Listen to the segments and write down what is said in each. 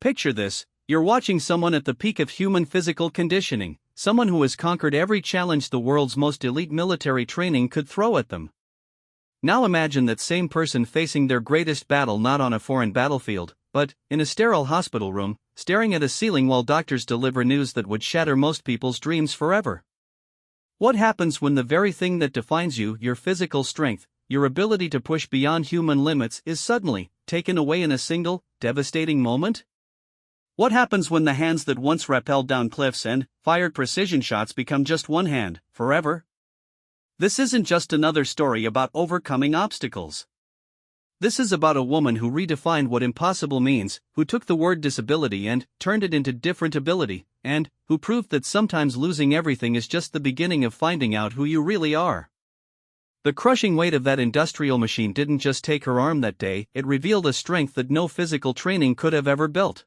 Picture this: you're watching someone at the peak of human physical conditioning, someone who has conquered every challenge the world's most elite military training could throw at them. Now imagine that same person facing their greatest battle not on a foreign battlefield, but in a sterile hospital room, staring at a ceiling while doctors deliver news that would shatter most people's dreams forever. What happens when the very thing that defines you, your physical strength, your ability to push beyond human limits, is suddenly taken away in a single, devastating moment? What happens when the hands that once rappelled down cliffs and fired precision shots become just one hand, forever? This isn't just another story about overcoming obstacles. This is about a woman who redefined what impossible means, who took the word disability and turned it into different ability, and who proved that sometimes losing everything is just the beginning of finding out who you really are. The crushing weight of that industrial machine didn't just take her arm that day, it revealed a strength that no physical training could have ever built.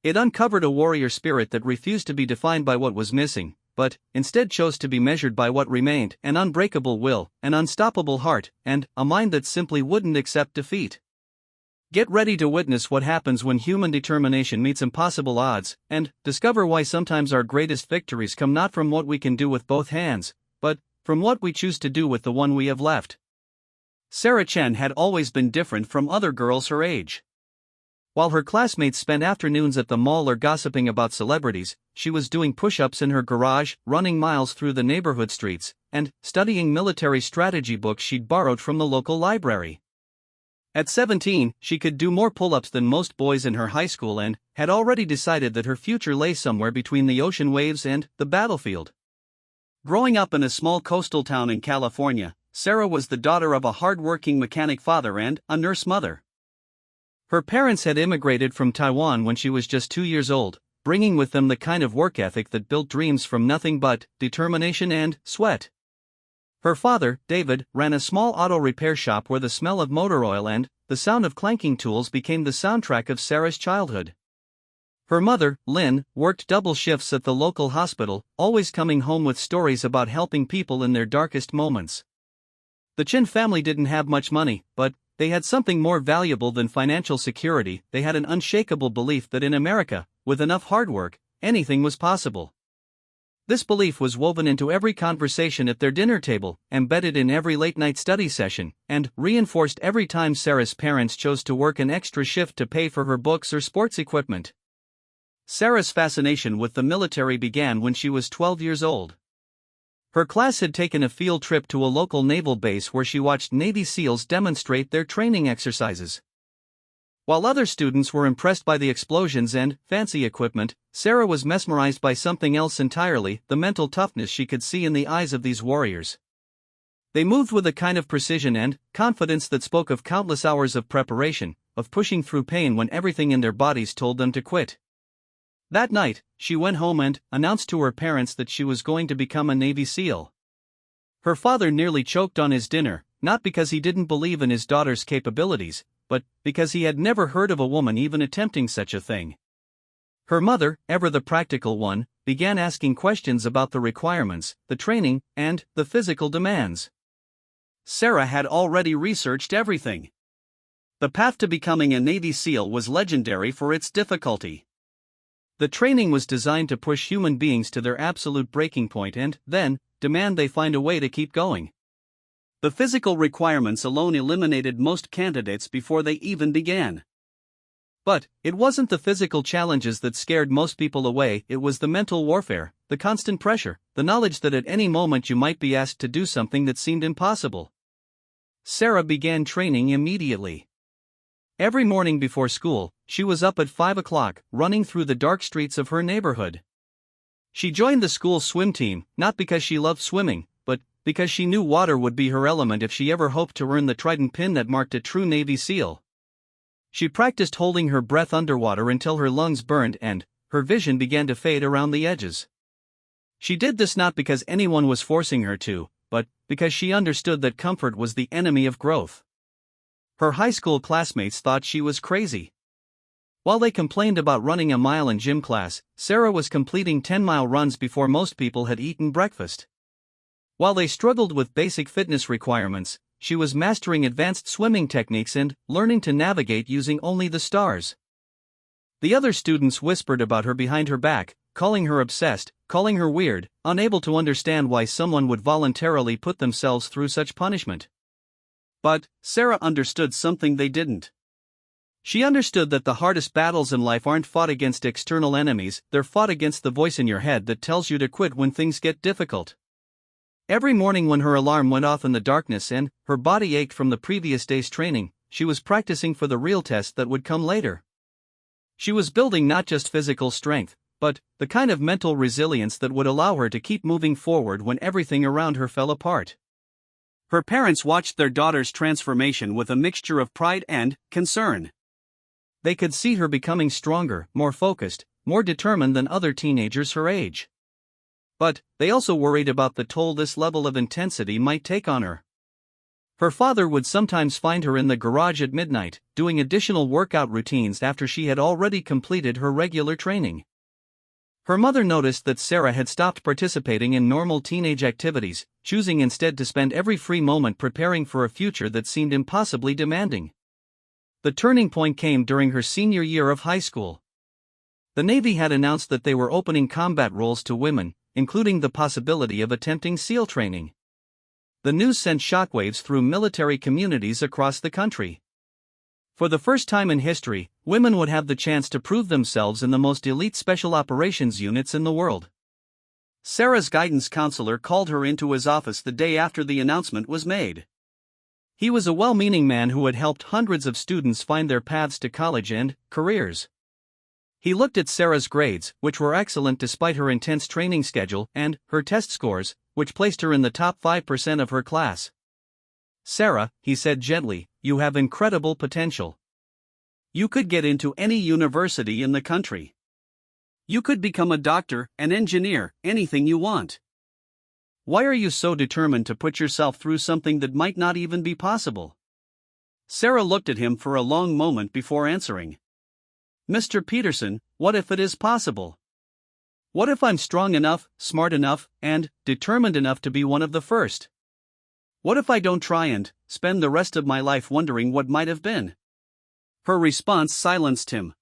It uncovered a warrior spirit that refused to be defined by what was missing, but instead chose to be measured by what remained: an unbreakable will, an unstoppable heart, and a mind that simply wouldn't accept defeat. Get ready to witness what happens when human determination meets impossible odds, and discover why sometimes our greatest victories come not from what we can do with both hands, but from what we choose to do with the one we have left. Sarah Chen had always been different from other girls her age. While her classmates spent afternoons at the mall or gossiping about celebrities, she was doing push-ups in her garage, running miles through the neighborhood streets, and studying military strategy books she'd borrowed from the local library. At 17, she could do more pull-ups than most boys in her high school and had already decided that her future lay somewhere between the ocean waves and the battlefield. Growing up in a small coastal town in California, Sarah was the daughter of a hard-working mechanic father and a nurse mother. Her parents had immigrated from Taiwan when she was just 2 years old, bringing with them the kind of work ethic that built dreams from nothing but determination and sweat. Her father, David, ran a small auto repair shop where the smell of motor oil and the sound of clanking tools became the soundtrack of Sarah's childhood. Her mother, Lynn, worked double shifts at the local hospital, always coming home with stories about helping people in their darkest moments. The Chen family didn't have much money, but they had something more valuable than financial security. They had an unshakable belief that in America, with enough hard work, anything was possible. This belief was woven into every conversation at their dinner table, embedded in every late-night study session, and reinforced every time Sarah's parents chose to work an extra shift to pay for her books or sports equipment. Sarah's fascination with the military began when she was 12 years old. Her class had taken a field trip to a local naval base where she watched Navy SEALs demonstrate their training exercises. While other students were impressed by the explosions and fancy equipment, Sarah was mesmerized by something else entirely: the mental toughness she could see in the eyes of these warriors. They moved with a kind of precision and confidence that spoke of countless hours of preparation, of pushing through pain when everything in their bodies told them to quit. That night, she went home and announced to her parents that she was going to become a Navy SEAL. Her father nearly choked on his dinner, not because he didn't believe in his daughter's capabilities, but because he had never heard of a woman even attempting such a thing. Her mother, ever the practical one, began asking questions about the requirements, the training, and the physical demands. Sarah had already researched everything. The path to becoming a Navy SEAL was legendary for its difficulty. The training was designed to push human beings to their absolute breaking point and, then, demand they find a way to keep going. The physical requirements alone eliminated most candidates before they even began. But it wasn't the physical challenges that scared most people away, it was the mental warfare, the constant pressure, the knowledge that at any moment you might be asked to do something that seemed impossible. Sarah began training immediately. Every morning before school, she was up at 5 o'clock, running through the dark streets of her neighborhood. She joined the school swim team, not because she loved swimming, but because she knew water would be her element if she ever hoped to earn the trident pin that marked a true Navy SEAL. She practiced holding her breath underwater until her lungs burned and her vision began to fade around the edges. She did this not because anyone was forcing her to, but because she understood that comfort was the enemy of growth. Her high school classmates thought she was crazy. While they complained about running a mile in gym class, Sarah was completing 10-mile runs before most people had eaten breakfast. While they struggled with basic fitness requirements, she was mastering advanced swimming techniques and learning to navigate using only the stars. The other students whispered about her behind her back, calling her obsessed, calling her weird, unable to understand why someone would voluntarily put themselves through such punishment. But Sarah understood something they didn't. She understood that the hardest battles in life aren't fought against external enemies, they're fought against the voice in your head that tells you to quit when things get difficult. Every morning when her alarm went off in the darkness and her body ached from the previous day's training, she was practicing for the real test that would come later. She was building not just physical strength, but the kind of mental resilience that would allow her to keep moving forward when everything around her fell apart. Her parents watched their daughter's transformation with a mixture of pride and concern. They could see her becoming stronger, more focused, more determined than other teenagers her age. But they also worried about the toll this level of intensity might take on her. Her father would sometimes find her in the garage at midnight, doing additional workout routines after she had already completed her regular training. Her mother noticed that Sarah had stopped participating in normal teenage activities, choosing instead to spend every free moment preparing for a future that seemed impossibly demanding. The turning point came during her senior year of high school. The Navy had announced that they were opening combat roles to women, including the possibility of attempting SEAL training. The news sent shockwaves through military communities across the country. For the first time in history, women would have the chance to prove themselves in the most elite special operations units in the world. Sarah's guidance counselor called her into his office the day after the announcement was made. He was a well-meaning man who had helped hundreds of students find their paths to college and careers. He looked at Sarah's grades, which were excellent despite her intense training schedule, and her test scores, which placed her in the top 5% of her class. "Sarah," he said gently, "you have incredible potential. You could get into any university in the country. You could become a doctor, an engineer, anything you want. Why are you so determined to put yourself through something that might not even be possible?" Sarah looked at him for a long moment before answering. "Mr. Peterson, what if it is possible? What if I'm strong enough, smart enough, and determined enough to be one of the first? What if I don't try and spend the rest of my life wondering what might have been?" Her response silenced him.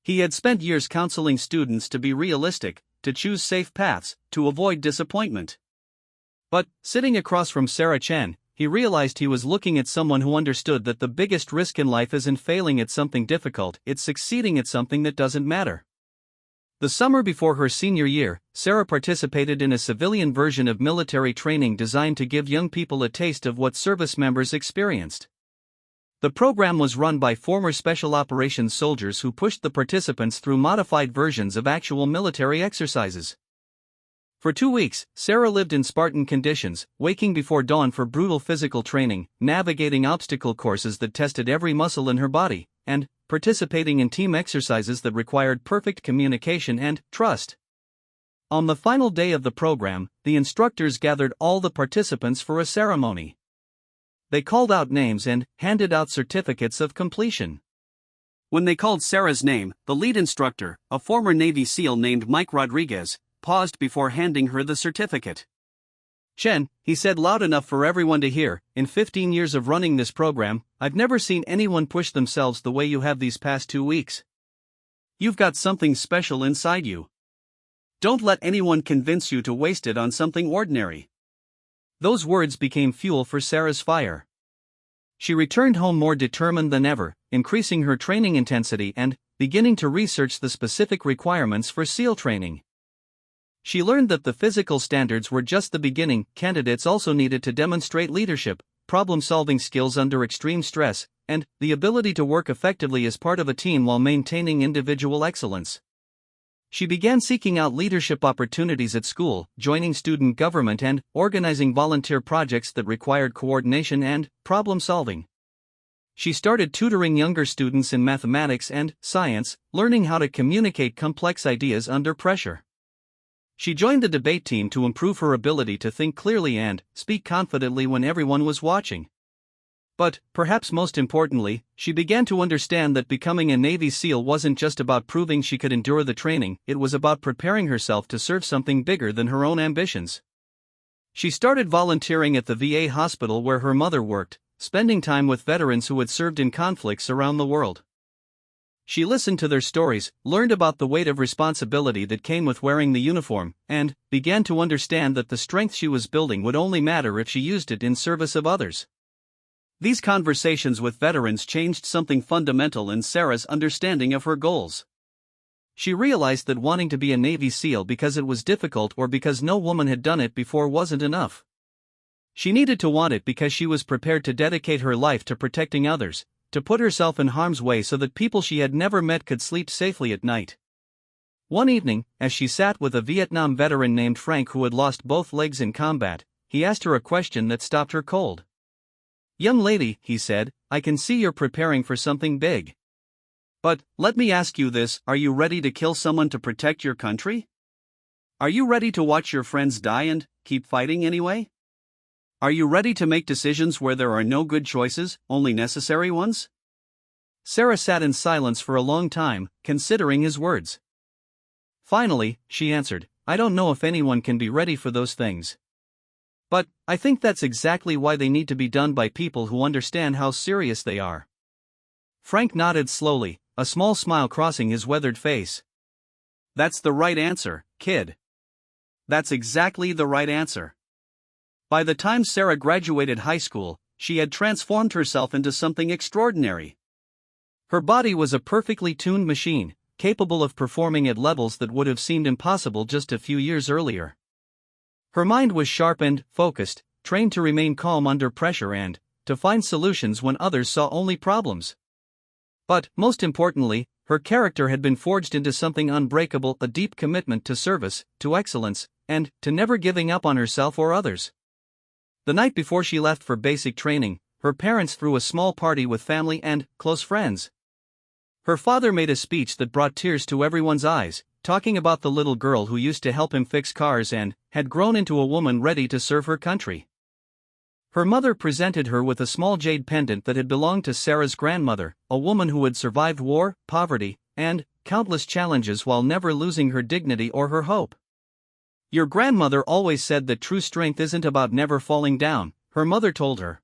He had spent years counseling students to be realistic, to choose safe paths, to avoid disappointment. But, sitting across from Sarah Chen, he realized he was looking at someone who understood that the biggest risk in life isn't failing at something difficult, it's succeeding at something that doesn't matter. The summer before her senior year, Sarah participated in a civilian version of military training designed to give young people a taste of what service members experienced. The program was run by former Special Operations soldiers who pushed the participants through modified versions of actual military exercises. For 2 weeks, Sarah lived in Spartan conditions, waking before dawn for brutal physical training, navigating obstacle courses that tested every muscle in her body, and participating in team exercises that required perfect communication and trust. On the final day of the program, the instructors gathered all the participants for a ceremony. They called out names and handed out certificates of completion. When they called Sarah's name, the lead instructor, a former Navy SEAL named Mike Rodriguez, paused before handing her the certificate. "Chen," he said loud enough for everyone to hear, "in 15 years of running this program, I've never seen anyone push themselves the way you have these past 2 weeks. You've got something special inside you. Don't let anyone convince you to waste it on something ordinary." Those words became fuel for Sarah's fire. She returned home more determined than ever, increasing her training intensity and beginning to research the specific requirements for SEAL training. She learned that the physical standards were just the beginning. Candidates also needed to demonstrate leadership, problem-solving skills under extreme stress, and the ability to work effectively as part of a team while maintaining individual excellence. She began seeking out leadership opportunities at school, joining student government and organizing volunteer projects that required coordination and problem-solving. She started tutoring younger students in mathematics and science, learning how to communicate complex ideas under pressure. She joined the debate team to improve her ability to think clearly and speak confidently when everyone was watching. But, perhaps most importantly, she began to understand that becoming a Navy SEAL wasn't just about proving she could endure the training, it was about preparing herself to serve something bigger than her own ambitions. She started volunteering at the VA hospital where her mother worked, spending time with veterans who had served in conflicts around the world. She listened to their stories, learned about the weight of responsibility that came with wearing the uniform, and began to understand that the strength she was building would only matter if she used it in service of others. These conversations with veterans changed something fundamental in Sarah's understanding of her goals. She realized that wanting to be a Navy SEAL because it was difficult or because no woman had done it before wasn't enough. She needed to want it because she was prepared to dedicate her life to protecting others, to put herself in harm's way so that people she had never met could sleep safely at night. One evening, as she sat with a Vietnam veteran named Frank who had lost both legs in combat, he asked her a question that stopped her cold. "Young lady," he said, "I can see you're preparing for something big. But, let me ask you this, are you ready to kill someone to protect your country? Are you ready to watch your friends die and keep fighting anyway? Are you ready to make decisions where there are no good choices, only necessary ones?" Sarah sat in silence for a long time, considering his words. Finally, she answered, "I don't know if anyone can be ready for those things. But, I think that's exactly why they need to be done by people who understand how serious they are." Frank nodded slowly, a small smile crossing his weathered face. "That's the right answer, kid. That's exactly the right answer." By the time Sarah graduated high school, she had transformed herself into something extraordinary. Her body was a perfectly tuned machine, capable of performing at levels that would have seemed impossible just a few years earlier. Her mind was sharp and focused, trained to remain calm under pressure and to find solutions when others saw only problems. But, most importantly, her character had been forged into something unbreakable, a deep commitment to service, to excellence, and to never giving up on herself or others. The night before she left for basic training, her parents threw a small party with family and close friends. Her father made a speech that brought tears to everyone's eyes, talking about the little girl who used to help him fix cars and had grown into a woman ready to serve her country. Her mother presented her with a small jade pendant that had belonged to Sarah's grandmother, a woman who had survived war, poverty, and countless challenges while never losing her dignity or her hope. "Your grandmother always said that true strength isn't about never falling down," her mother told her.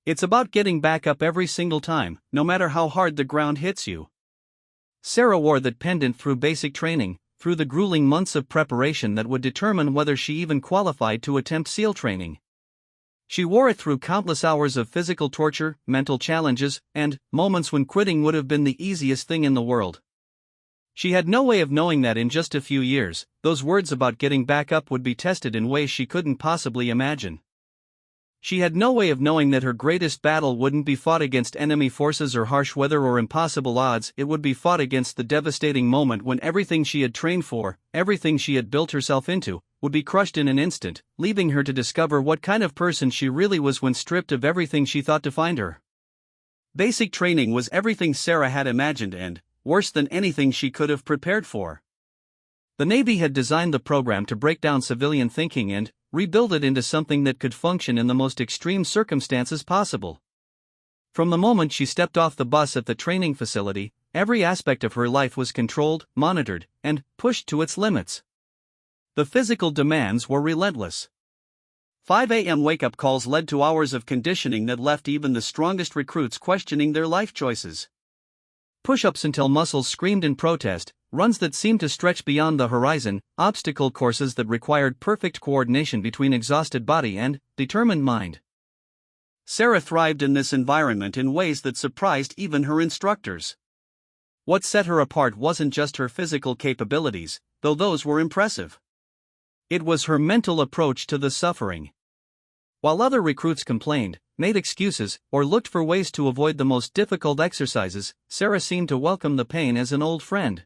"It's about getting back up every single time, no matter how hard the ground hits you." Sarah wore that pendant through basic training, through the grueling months of preparation that would determine whether she even qualified to attempt SEAL training. She wore it through countless hours of physical torture, mental challenges, and moments when quitting would have been the easiest thing in the world. She had no way of knowing that in just a few years, those words about getting back up would be tested in ways she couldn't possibly imagine. She had no way of knowing that her greatest battle wouldn't be fought against enemy forces or harsh weather or impossible odds, it would be fought against the devastating moment when everything she had trained for, everything she had built herself into, would be crushed in an instant, leaving her to discover what kind of person she really was when stripped of everything she thought defined her. Basic training was everything Sarah had imagined and, worse than anything she could have prepared for. The Navy had designed the program to break down civilian thinking and rebuild it into something that could function in the most extreme circumstances possible. From the moment she stepped off the bus at the training facility, every aspect of her life was controlled, monitored, and pushed to its limits. The physical demands were relentless. 5 a.m. wake-up calls led to hours of conditioning that left even the strongest recruits questioning their life choices. Push-ups until muscles screamed in protest, runs that seemed to stretch beyond the horizon, obstacle courses that required perfect coordination between exhausted body and determined mind. Sarah thrived in this environment in ways that surprised even her instructors. What set her apart wasn't just her physical capabilities, though those were impressive. It was her mental approach to the suffering. While other recruits complained, made excuses, or looked for ways to avoid the most difficult exercises, Sarah seemed to welcome the pain as an old friend.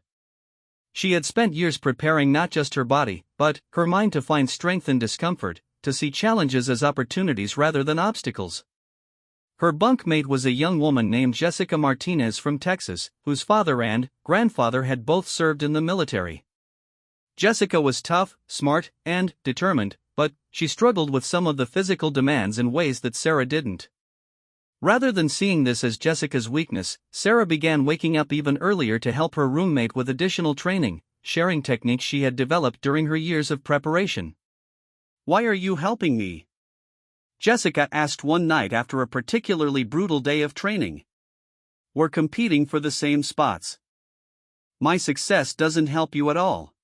She had spent years preparing not just her body, but her mind to find strength in discomfort, to see challenges as opportunities rather than obstacles. Her bunkmate was a young woman named Jessica Martinez from Texas, whose father and grandfather had both served in the military. Jessica was tough, smart, and determined, but she struggled with some of the physical demands in ways that Sarah didn't. Rather than seeing this as Jessica's weakness, Sarah began waking up even earlier to help her roommate with additional training, sharing techniques she had developed during her years of preparation. "Why are you helping me?" Jessica asked one night after a particularly brutal day of training. We're competing for the same spots. My success doesn't help you at all.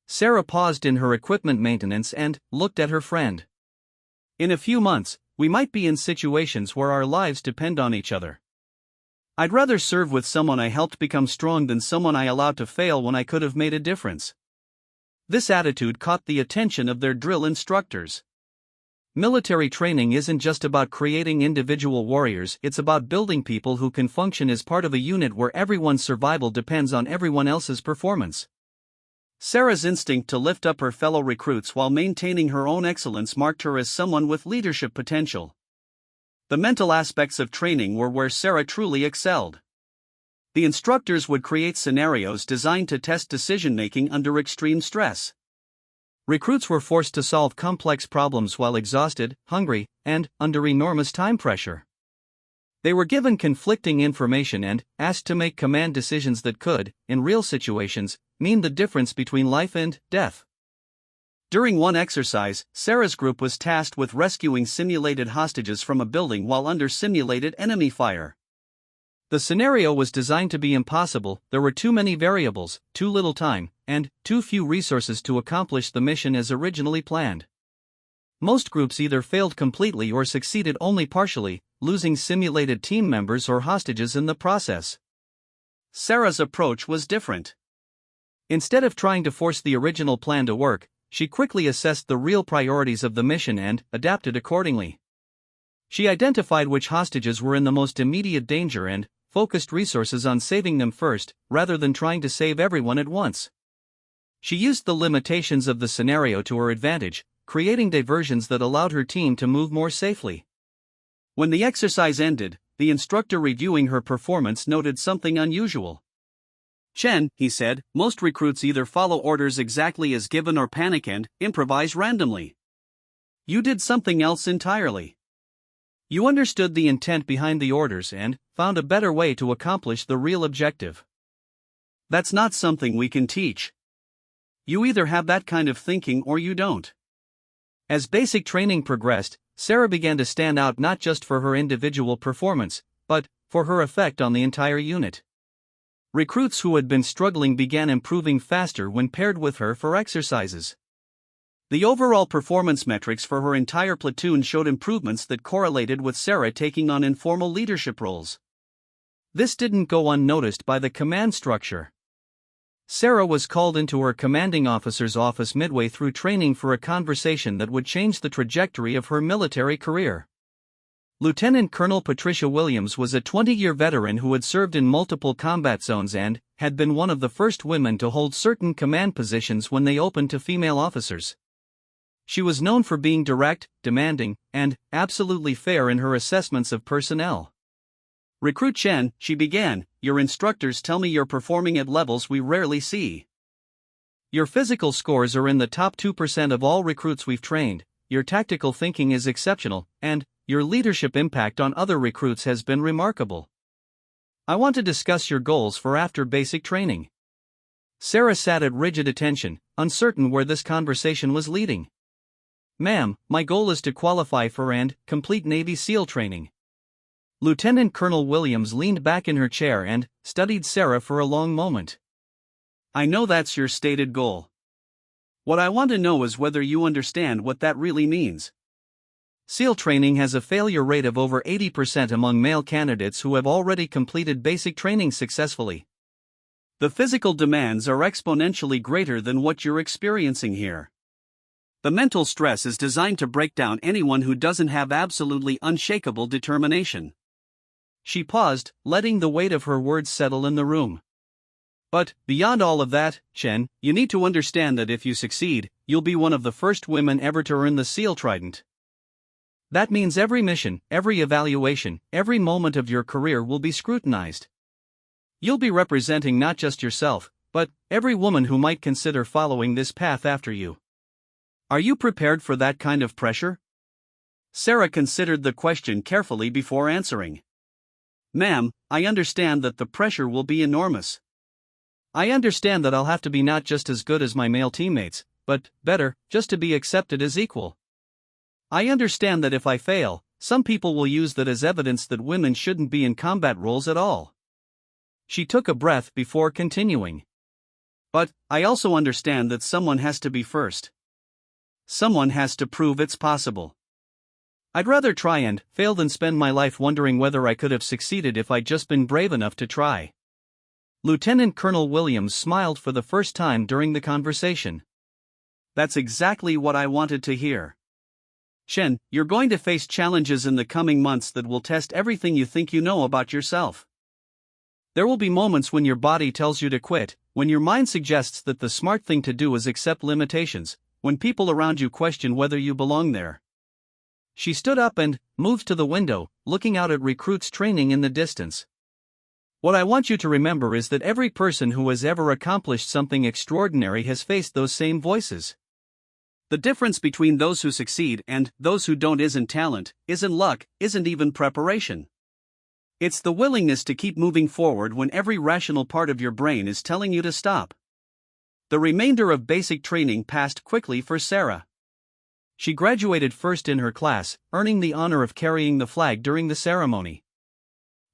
Sarah paused in her equipment maintenance and looked at her friend. In a few months, we might be in situations where our lives depend on each other. I'd rather serve with someone I helped become strong than someone I allowed to fail when I could have made a difference. This attitude caught the attention of their drill instructors. Military training isn't just about creating individual warriors, it's about building people who can function as part of a unit where everyone's survival depends on everyone else's performance. Sarah's instinct to lift up her fellow recruits while maintaining her own excellence marked her as someone with leadership potential. The mental aspects of training were where Sarah truly excelled. The instructors would create scenarios designed to test decision-making under extreme stress. Recruits were forced to solve complex problems while exhausted, hungry, and under enormous time pressure. They were given conflicting information and asked to make command decisions that could, in real situations, mean the difference between life and death. During one exercise, Sarah's group was tasked with rescuing simulated hostages from a building while under simulated enemy fire. The scenario was designed to be impossible. There were too many variables, too little time, and too few resources to accomplish the mission as originally planned. Most groups either failed completely or succeeded only partially, losing simulated team members or hostages in the process. Sarah's approach was different. Instead of trying to force the original plan to work, she quickly assessed the real priorities of the mission and adapted accordingly. She identified which hostages were in the most immediate danger and focused resources on saving them first, rather than trying to save everyone at once. She used the limitations of the scenario to her advantage, creating diversions that allowed her team to move more safely. When the exercise ended, the instructor reviewing her performance noted something unusual. "Chen," he said, "most recruits either follow orders exactly as given or panic and improvise randomly. You did something else entirely. You understood the intent behind the orders and found a better way to accomplish the real objective. That's not something we can teach. You either have that kind of thinking or you don't." As basic training progressed, Sarah began to stand out not just for her individual performance, but for her effect on the entire unit. Recruits who had been struggling began improving faster when paired with her for exercises. The overall performance metrics for her entire platoon showed improvements that correlated with Sarah taking on informal leadership roles. This didn't go unnoticed by the command structure. Sarah was called into her commanding officer's office midway through training for a conversation that would change the trajectory of her military career. Lieutenant Colonel Patricia Williams was a 20-year veteran who had served in multiple combat zones and had been one of the first women to hold certain command positions when they opened to female officers. She was known for being direct, demanding, and absolutely fair in her assessments of personnel. "Recruit Chen," she began, "your instructors tell me you're performing at levels we rarely see. Your physical scores are in the top 2% of all recruits we've trained, your tactical thinking is exceptional, and your leadership impact on other recruits has been remarkable. I want to discuss your goals for after basic training." Sarah sat at rigid attention, uncertain where this conversation was leading. "Ma'am, my goal is to qualify for and complete Navy SEAL training." Lieutenant Colonel Williams leaned back in her chair and studied Sarah for a long moment. "I know that's your stated goal. What I want to know is whether you understand what that really means. SEAL training has a failure rate of over 80% among male candidates who have already completed basic training successfully. The physical demands are exponentially greater than what you're experiencing here. The mental stress is designed to break down anyone who doesn't have absolutely unshakable determination." She paused, letting the weight of her words settle in the room. "But, beyond all of that, Chen, you need to understand that if you succeed, you'll be one of the first women ever to earn the SEAL Trident. That means every mission, every evaluation, every moment of your career will be scrutinized. You'll be representing not just yourself, but every woman who might consider following this path after you. Are you prepared for that kind of pressure?" Sarah considered the question carefully before answering. "Ma'am, I understand that the pressure will be enormous. I understand that I'll have to be not just as good as my male teammates, but better, just to be accepted as equal. I understand that if I fail, some people will use that as evidence that women shouldn't be in combat roles at all. She took a breath before continuing. But, I also understand that someone has to be first. Someone has to prove it's possible. I'd rather try and fail than spend my life wondering whether I could have succeeded if I'd just been brave enough to try. Lieutenant Colonel Williams smiled for the first time during the conversation. That's exactly what I wanted to hear. Shen, you're going to face challenges in the coming months that will test everything you think you know about yourself. There will be moments when your body tells you to quit, when your mind suggests that the smart thing to do is accept limitations, when people around you question whether you belong there. She stood up and moved to the window, looking out at recruits training in the distance. What I want you to remember is that every person who has ever accomplished something extraordinary has faced those same voices. The difference between those who succeed and those who don't isn't talent, isn't luck, isn't even preparation. It's the willingness to keep moving forward when every rational part of your brain is telling you to stop. The remainder of basic training passed quickly for Sarah. She graduated first in her class, earning the honor of carrying the flag during the ceremony.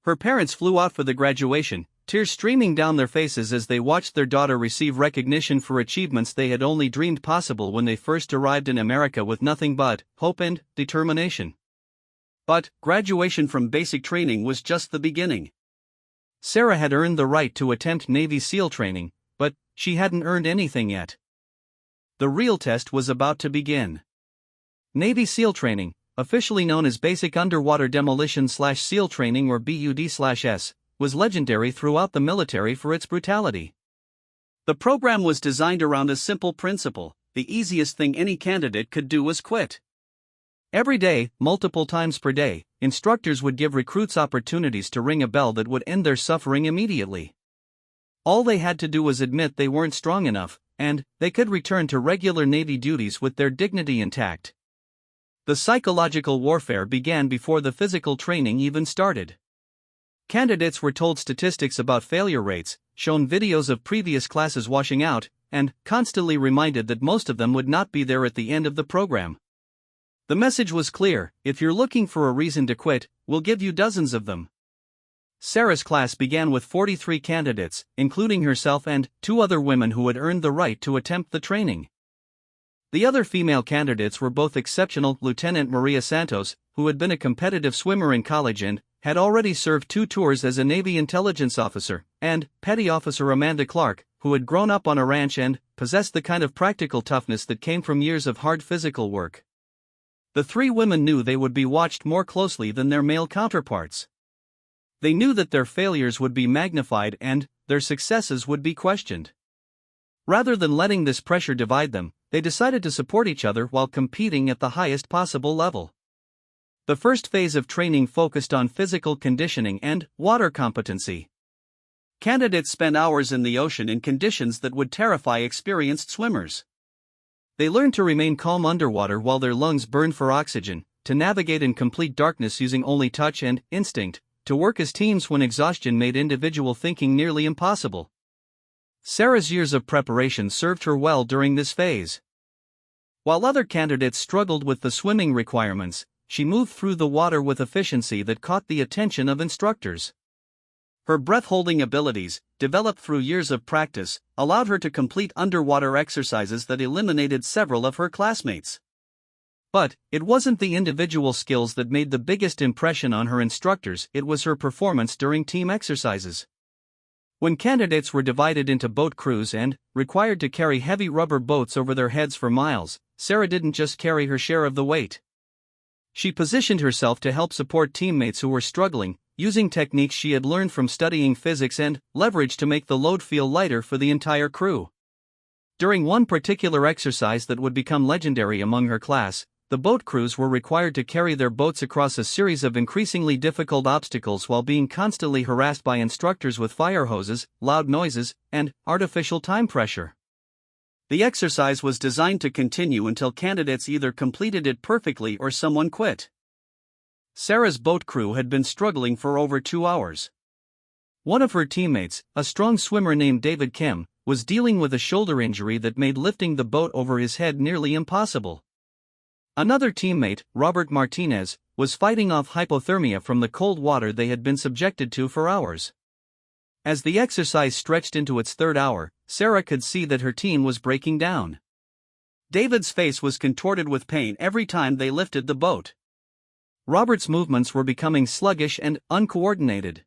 Her parents flew out for the graduation, tears streaming down their faces as they watched their daughter receive recognition for achievements they had only dreamed possible when they first arrived in America with nothing but hope and determination. But graduation from basic training was just the beginning. Sarah had earned the right to attempt Navy SEAL training, but she hadn't earned anything yet. The real test was about to begin. Navy SEAL training, officially known as Basic Underwater Demolition/SEAL Training or BUD/S, was legendary throughout the military for its brutality. The program was designed around a simple principle: the easiest thing any candidate could do was quit. Every day, multiple times per day, instructors would give recruits opportunities to ring a bell that would end their suffering immediately. All they had to do was admit they weren't strong enough, and they could return to regular Navy duties with their dignity intact. The psychological warfare began before the physical training even started. Candidates were told statistics about failure rates, shown videos of previous classes washing out, and constantly reminded that most of them would not be there at the end of the program. The message was clear: if you're looking for a reason to quit, we'll give you dozens of them. Sarah's class began with 43 candidates, including herself and 2 other women who had earned the right to attempt the training. The other female candidates were both exceptional: Lieutenant Maria Santos, who had been a competitive swimmer in college and had already served 2 tours as a Navy intelligence officer, and Petty Officer Amanda Clark, who had grown up on a ranch and possessed the kind of practical toughness that came from years of hard physical work. The 3 women knew they would be watched more closely than their male counterparts. They knew that their failures would be magnified and their successes would be questioned. Rather than letting this pressure divide them, they decided to support each other while competing at the highest possible level. The first phase of training focused on physical conditioning and water competency. Candidates spent hours in the ocean in conditions that would terrify experienced swimmers. They learned to remain calm underwater while their lungs burned for oxygen, to navigate in complete darkness using only touch and instinct, to work as teams when exhaustion made individual thinking nearly impossible. Sarah's years of preparation served her well during this phase. While other candidates struggled with the swimming requirements, she moved through the water with efficiency that caught the attention of instructors. Her breath-holding abilities, developed through years of practice, allowed her to complete underwater exercises that eliminated several of her classmates. But it wasn't the individual skills that made the biggest impression on her instructors, it was her performance during team exercises. When candidates were divided into boat crews and required to carry heavy rubber boats over their heads for miles, Sarah didn't just carry her share of the weight. She positioned herself to help support teammates who were struggling, using techniques she had learned from studying physics and leverage to make the load feel lighter for the entire crew. During one particular exercise that would become legendary among her class, the boat crews were required to carry their boats across a series of increasingly difficult obstacles while being constantly harassed by instructors with fire hoses, loud noises, and artificial time pressure. The exercise was designed to continue until candidates either completed it perfectly or someone quit. Sarah's boat crew had been struggling for over 2 hours. One of her teammates, a strong swimmer named David Kim, was dealing with a shoulder injury that made lifting the boat over his head nearly impossible. Another teammate, Robert Martinez, was fighting off hypothermia from the cold water they had been subjected to for hours. As the exercise stretched into its third hour, Sarah could see that her team was breaking down. David's face was contorted with pain every time they lifted the boat. Robert's movements were becoming sluggish and uncoordinated.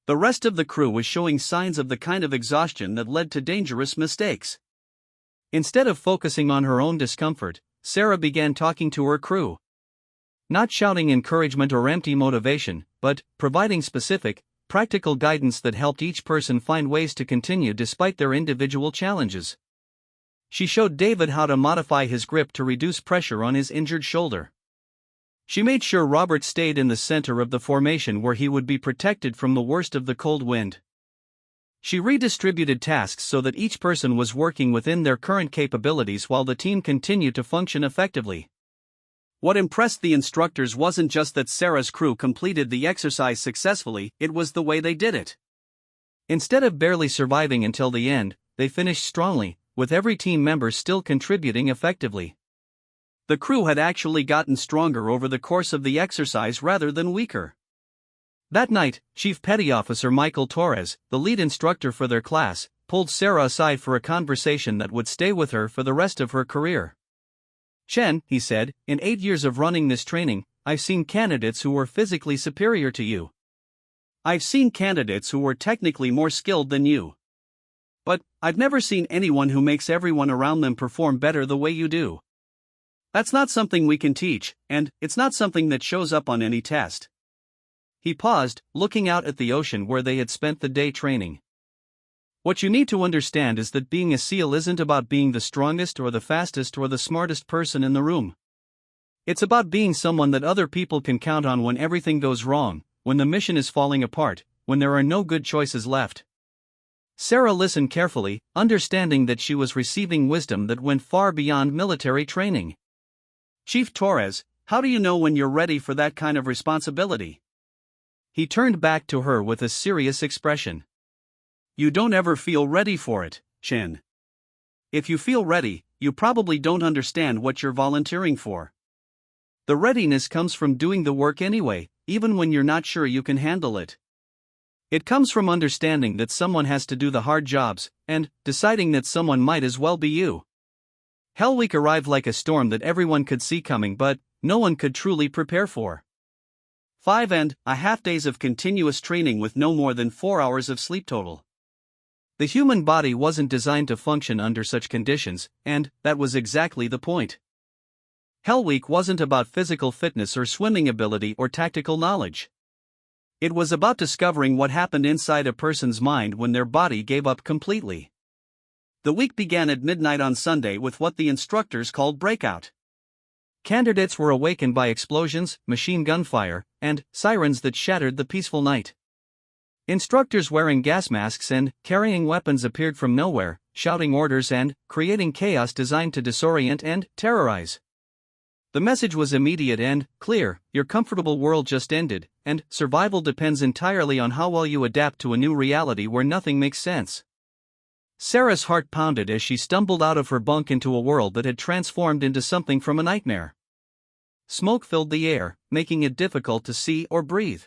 The rest of the crew was showing signs of the kind of exhaustion that led to dangerous mistakes. Instead of focusing on her own discomfort, Sarah began talking to her crew. Not shouting encouragement or empty motivation, but providing specific, practical guidance that helped each person find ways to continue despite their individual challenges. She showed David how to modify his grip to reduce pressure on his injured shoulder. She made sure Robert stayed in the center of the formation where he would be protected from the worst of the cold wind. She redistributed tasks so that each person was working within their current capabilities while the team continued to function effectively. What impressed the instructors wasn't just that Sarah's crew completed the exercise successfully, it was the way they did it. Instead of barely surviving until the end, they finished strongly, with every team member still contributing effectively. The crew had actually gotten stronger over the course of the exercise rather than weaker. That night, Chief Petty Officer Michael Torres, the lead instructor for their class, pulled Sarah aside for a conversation that would stay with her for the rest of her career. "Chen," he said, "in 8 years of running this training, I've seen candidates who were physically superior to you. I've seen candidates who were technically more skilled than you. But I've never seen anyone who makes everyone around them perform better the way you do. That's not something we can teach, and it's not something that shows up on any test." He paused, looking out at the ocean where they had spent the day training. "What you need to understand is that being a SEAL isn't about being the strongest or the fastest or the smartest person in the room. It's about being someone that other people can count on when everything goes wrong, when the mission is falling apart, when there are no good choices left." Sarah listened carefully, understanding that she was receiving wisdom that went far beyond military training. "Chief Torres, how do you know when you're ready for that kind of responsibility?" He turned back to her with a serious expression. "You don't ever feel ready for it, Chen. If you feel ready, you probably don't understand what you're volunteering for. The readiness comes from doing the work anyway, even when you're not sure you can handle it. It comes from understanding that someone has to do the hard jobs, and deciding that someone might as well be you." Hell Week arrived like a storm that everyone could see coming but no one could truly prepare for. 5.5 days of continuous training with no more than 4 hours of sleep total. The human body wasn't designed to function under such conditions, and that was exactly the point. Hell Week wasn't about physical fitness or swimming ability or tactical knowledge. It was about discovering what happened inside a person's mind when their body gave up completely. The week began at midnight on Sunday with what the instructors called breakout. Candidates were awakened by explosions, machine gun fire, and sirens that shattered the peaceful night. Instructors wearing gas masks and carrying weapons appeared from nowhere, shouting orders and creating chaos designed to disorient and terrorize. The message was immediate and clear: your comfortable world just ended, and survival depends entirely on how well you adapt to a new reality where nothing makes sense. Sarah's heart pounded as she stumbled out of her bunk into a world that had transformed into something from a nightmare. Smoke filled the air, making it difficult to see or breathe.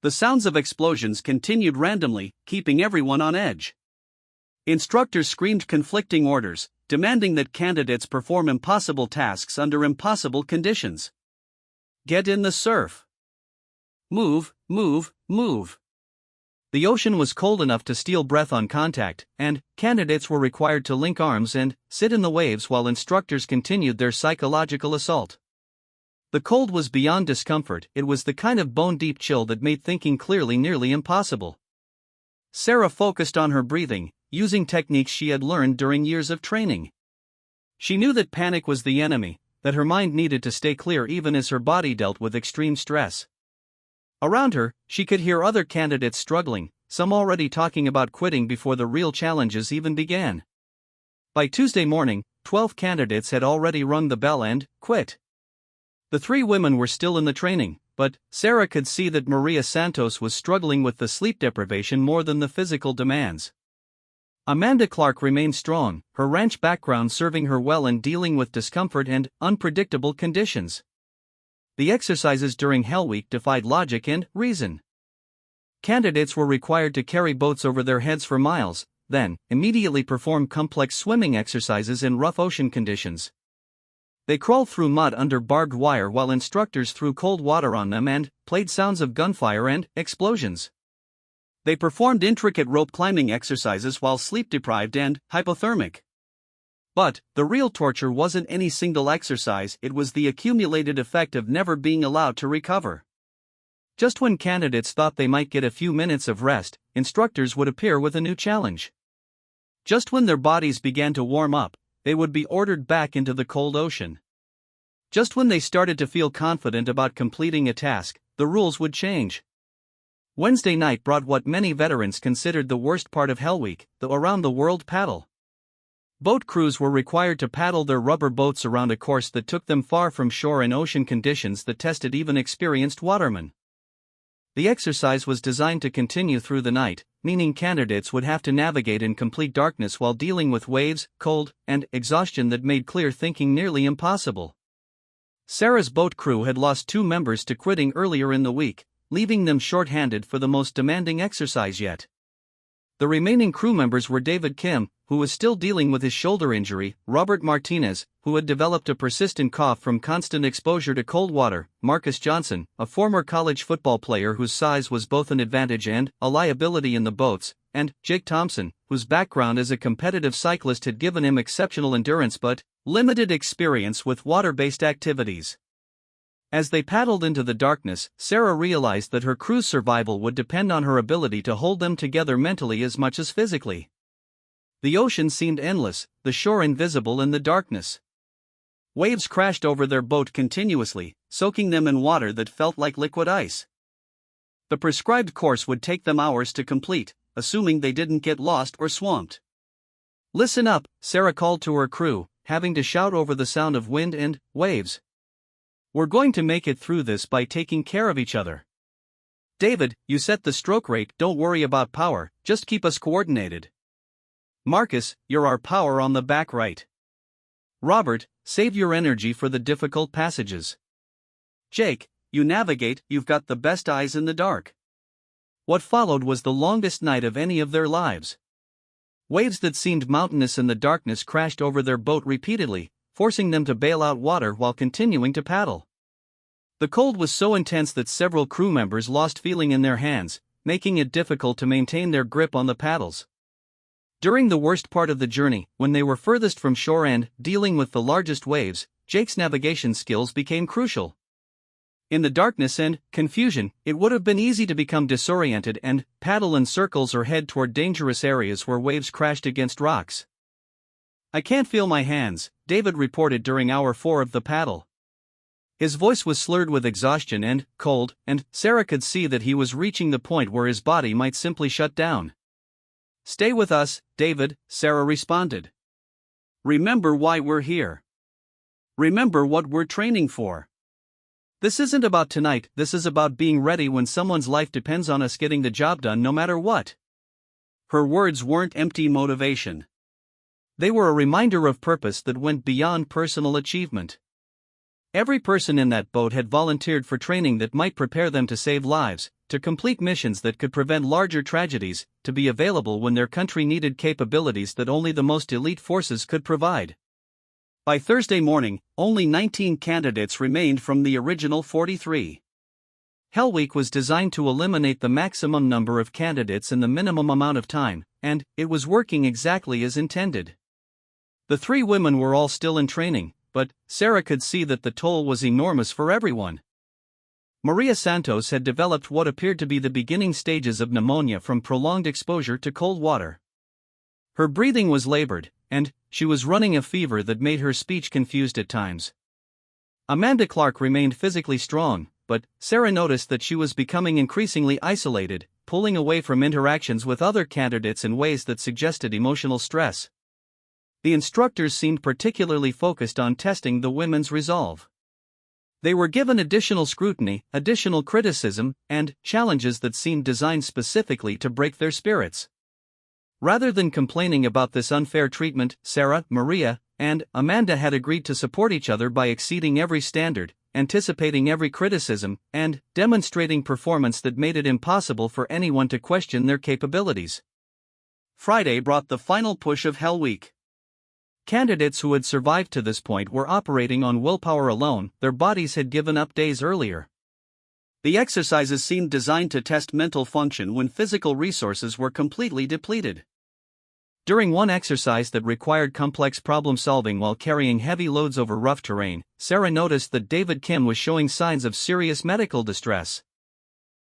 The sounds of explosions continued randomly, keeping everyone on edge. Instructors screamed conflicting orders, demanding that candidates perform impossible tasks under impossible conditions. Get in the surf. Move, move, move. The ocean was cold enough to steal breath on contact, and candidates were required to link arms and sit in the waves while instructors continued their psychological assault. The cold was beyond discomfort, it was the kind of bone-deep chill that made thinking clearly nearly impossible. Sarah focused on her breathing, using techniques she had learned during years of training. She knew that panic was the enemy, that her mind needed to stay clear even as her body dealt with extreme stress. Around her, she could hear other candidates struggling, some already talking about quitting before the real challenges even began. By Tuesday morning, 12 candidates had already rung the bell and quit. The 3 women were still in the training, but Sarah could see that Maria Santos was struggling with the sleep deprivation more than the physical demands. Amanda Clark remained strong, her ranch background serving her well in dealing with discomfort and unpredictable conditions. The exercises during Hell Week defied logic and reason. Candidates were required to carry boats over their heads for miles, then immediately perform complex swimming exercises in rough ocean conditions. They crawled through mud under barbed wire while instructors threw cold water on them and played sounds of gunfire and explosions. They performed intricate rope climbing exercises while sleep-deprived and hypothermic. But the real torture wasn't any single exercise, it was the accumulated effect of never being allowed to recover. Just when candidates thought they might get a few minutes of rest, instructors would appear with a new challenge. Just when their bodies began to warm up, they would be ordered back into the cold ocean. Just when they started to feel confident about completing a task, the rules would change. Wednesday night brought what many veterans considered the worst part of Hell Week, the around-the-world paddle. Boat crews were required to paddle their rubber boats around a course that took them far from shore in ocean conditions that tested even experienced watermen. The exercise was designed to continue through the night, meaning candidates would have to navigate in complete darkness while dealing with waves, cold, and exhaustion that made clear thinking nearly impossible. Sarah's boat crew had lost 2 members to quitting earlier in the week, leaving them short-handed for the most demanding exercise yet. The remaining crew members were David Kim, who was still dealing with his shoulder injury, Robert Martinez, who had developed a persistent cough from constant exposure to cold water, Marcus Johnson, a former college football player whose size was both an advantage and a liability in the boats, and Jake Thompson, whose background as a competitive cyclist had given him exceptional endurance but limited experience with water-based activities. As they paddled into the darkness, Sarah realized that her crew's survival would depend on her ability to hold them together mentally as much as physically. The ocean seemed endless, the shore invisible in the darkness. Waves crashed over their boat continuously, soaking them in water that felt like liquid ice. The prescribed course would take them hours to complete, assuming they didn't get lost or swamped. "Listen up," Sarah called to her crew, having to shout over the sound of wind and waves. "We're going to make it through this by taking care of each other. David, you set the stroke rate, don't worry about power, just keep us coordinated. Marcus, you're our power on the back right. Robert, save your energy for the difficult passages. Jake, you navigate, you've got the best eyes in the dark." What followed was the longest night of any of their lives. Waves that seemed mountainous in the darkness crashed over their boat repeatedly, forcing them to bail out water while continuing to paddle. The cold was so intense that several crew members lost feeling in their hands, making it difficult to maintain their grip on the paddles. During the worst part of the journey, when they were furthest from shore and dealing with the largest waves, Jake's navigation skills became crucial. In the darkness and confusion, it would have been easy to become disoriented and paddle in circles or head toward dangerous areas where waves crashed against rocks. "I can't feel my hands," David reported during hour 4 of the paddle. His voice was slurred with exhaustion and cold, and Sarah could see that he was reaching the point where his body might simply shut down. "Stay with us, David," Sarah responded. "Remember why we're here. Remember what we're training for. This isn't about tonight, this is about being ready when someone's life depends on us getting the job done no matter what." Her words weren't empty motivation. They were a reminder of purpose that went beyond personal achievement. Every person in that boat had volunteered for training that might prepare them to save lives, to complete missions that could prevent larger tragedies, to be available when their country needed capabilities that only the most elite forces could provide. By Thursday morning, only 19 candidates remained from the original 43. Hell Week was designed to eliminate the maximum number of candidates in the minimum amount of time, and it was working exactly as intended. The 3 women were all still in training, but Sarah could see that the toll was enormous for everyone. Maria Santos had developed what appeared to be the beginning stages of pneumonia from prolonged exposure to cold water. Her breathing was labored, and she was running a fever that made her speech confused at times. Amanda Clark remained physically strong, but Sarah noticed that she was becoming increasingly isolated, pulling away from interactions with other candidates in ways that suggested emotional stress. The instructors seemed particularly focused on testing the women's resolve. They were given additional scrutiny, additional criticism, and challenges that seemed designed specifically to break their spirits. Rather than complaining about this unfair treatment, Sarah, Maria, and Amanda had agreed to support each other by exceeding every standard, anticipating every criticism, and demonstrating performance that made it impossible for anyone to question their capabilities. Friday brought the final push of Hell Week. Candidates who had survived to this point were operating on willpower alone, their bodies had given up days earlier. The exercises seemed designed to test mental function when physical resources were completely depleted. During one exercise that required complex problem solving while carrying heavy loads over rough terrain, Sarah noticed that David Kim was showing signs of serious medical distress.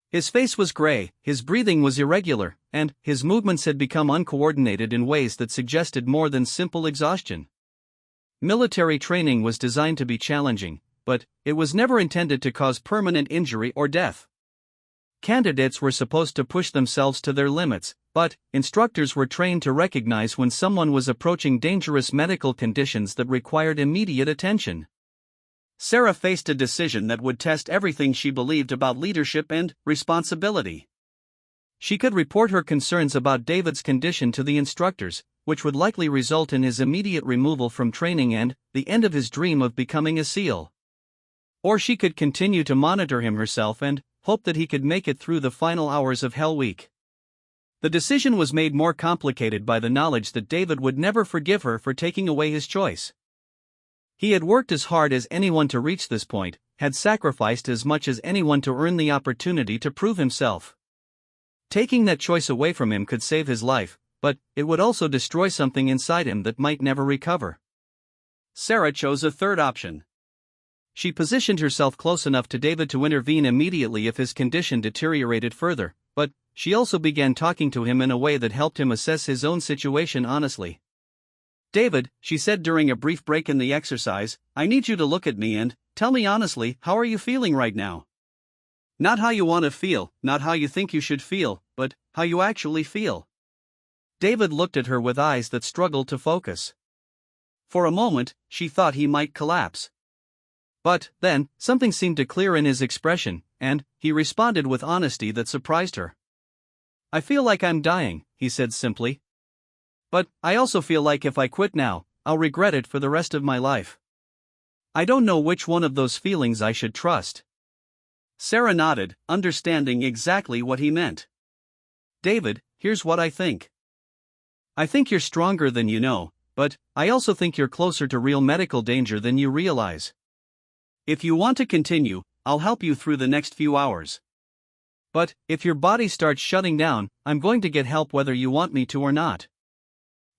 His face was gray, his breathing was irregular, and his movements had become uncoordinated in ways that suggested more than simple exhaustion. Military training was designed to be challenging, but it was never intended to cause permanent injury or death. Candidates were supposed to push themselves to their limits, but instructors were trained to recognize when someone was approaching dangerous medical conditions that required immediate attention. Sarah faced a decision that would test everything she believed about leadership and responsibility. She could report her concerns about David's condition to the instructors, which would likely result in his immediate removal from training and the end of his dream of becoming a SEAL. Or she could continue to monitor him herself and hope that he could make it through the final hours of Hell Week. The decision was made more complicated by the knowledge that David would never forgive her for taking away his choice. He had worked as hard as anyone to reach this point, had sacrificed as much as anyone to earn the opportunity to prove himself. Taking that choice away from him could save his life, but it would also destroy something inside him that might never recover. Sarah chose a third option. She positioned herself close enough to David to intervene immediately if his condition deteriorated further, but she also began talking to him in a way that helped him assess his own situation honestly. "David," she said during a brief break in the exercise, "I need you to look at me and tell me honestly, how are you feeling right now? Not how you want to feel, not how you think you should feel, but how you actually feel." David looked at her with eyes that struggled to focus. For a moment, she thought he might collapse. But then, something seemed to clear in his expression, and he responded with honesty that surprised her. "I feel like I'm dying," he said simply. "But I also feel like if I quit now, I'll regret it for the rest of my life. I don't know which one of those feelings I should trust." Sarah nodded, understanding exactly what he meant. "David, here's what I think. I think you're stronger than you know, but I also think you're closer to real medical danger than you realize. If you want to continue, I'll help you through the next few hours. But if your body starts shutting down, I'm going to get help whether you want me to or not."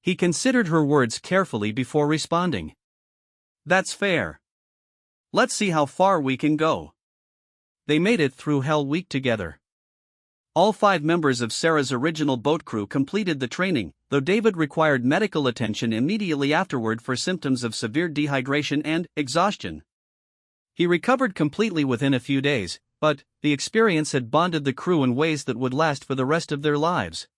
He considered her words carefully before responding. "That's fair. Let's see how far we can go." They made it through Hell Week together. All 5 members of Sarah's original boat crew completed the training, though David required medical attention immediately afterward for symptoms of severe dehydration and exhaustion. He recovered completely within a few days, but the experience had bonded the crew in ways that would last for the rest of their lives.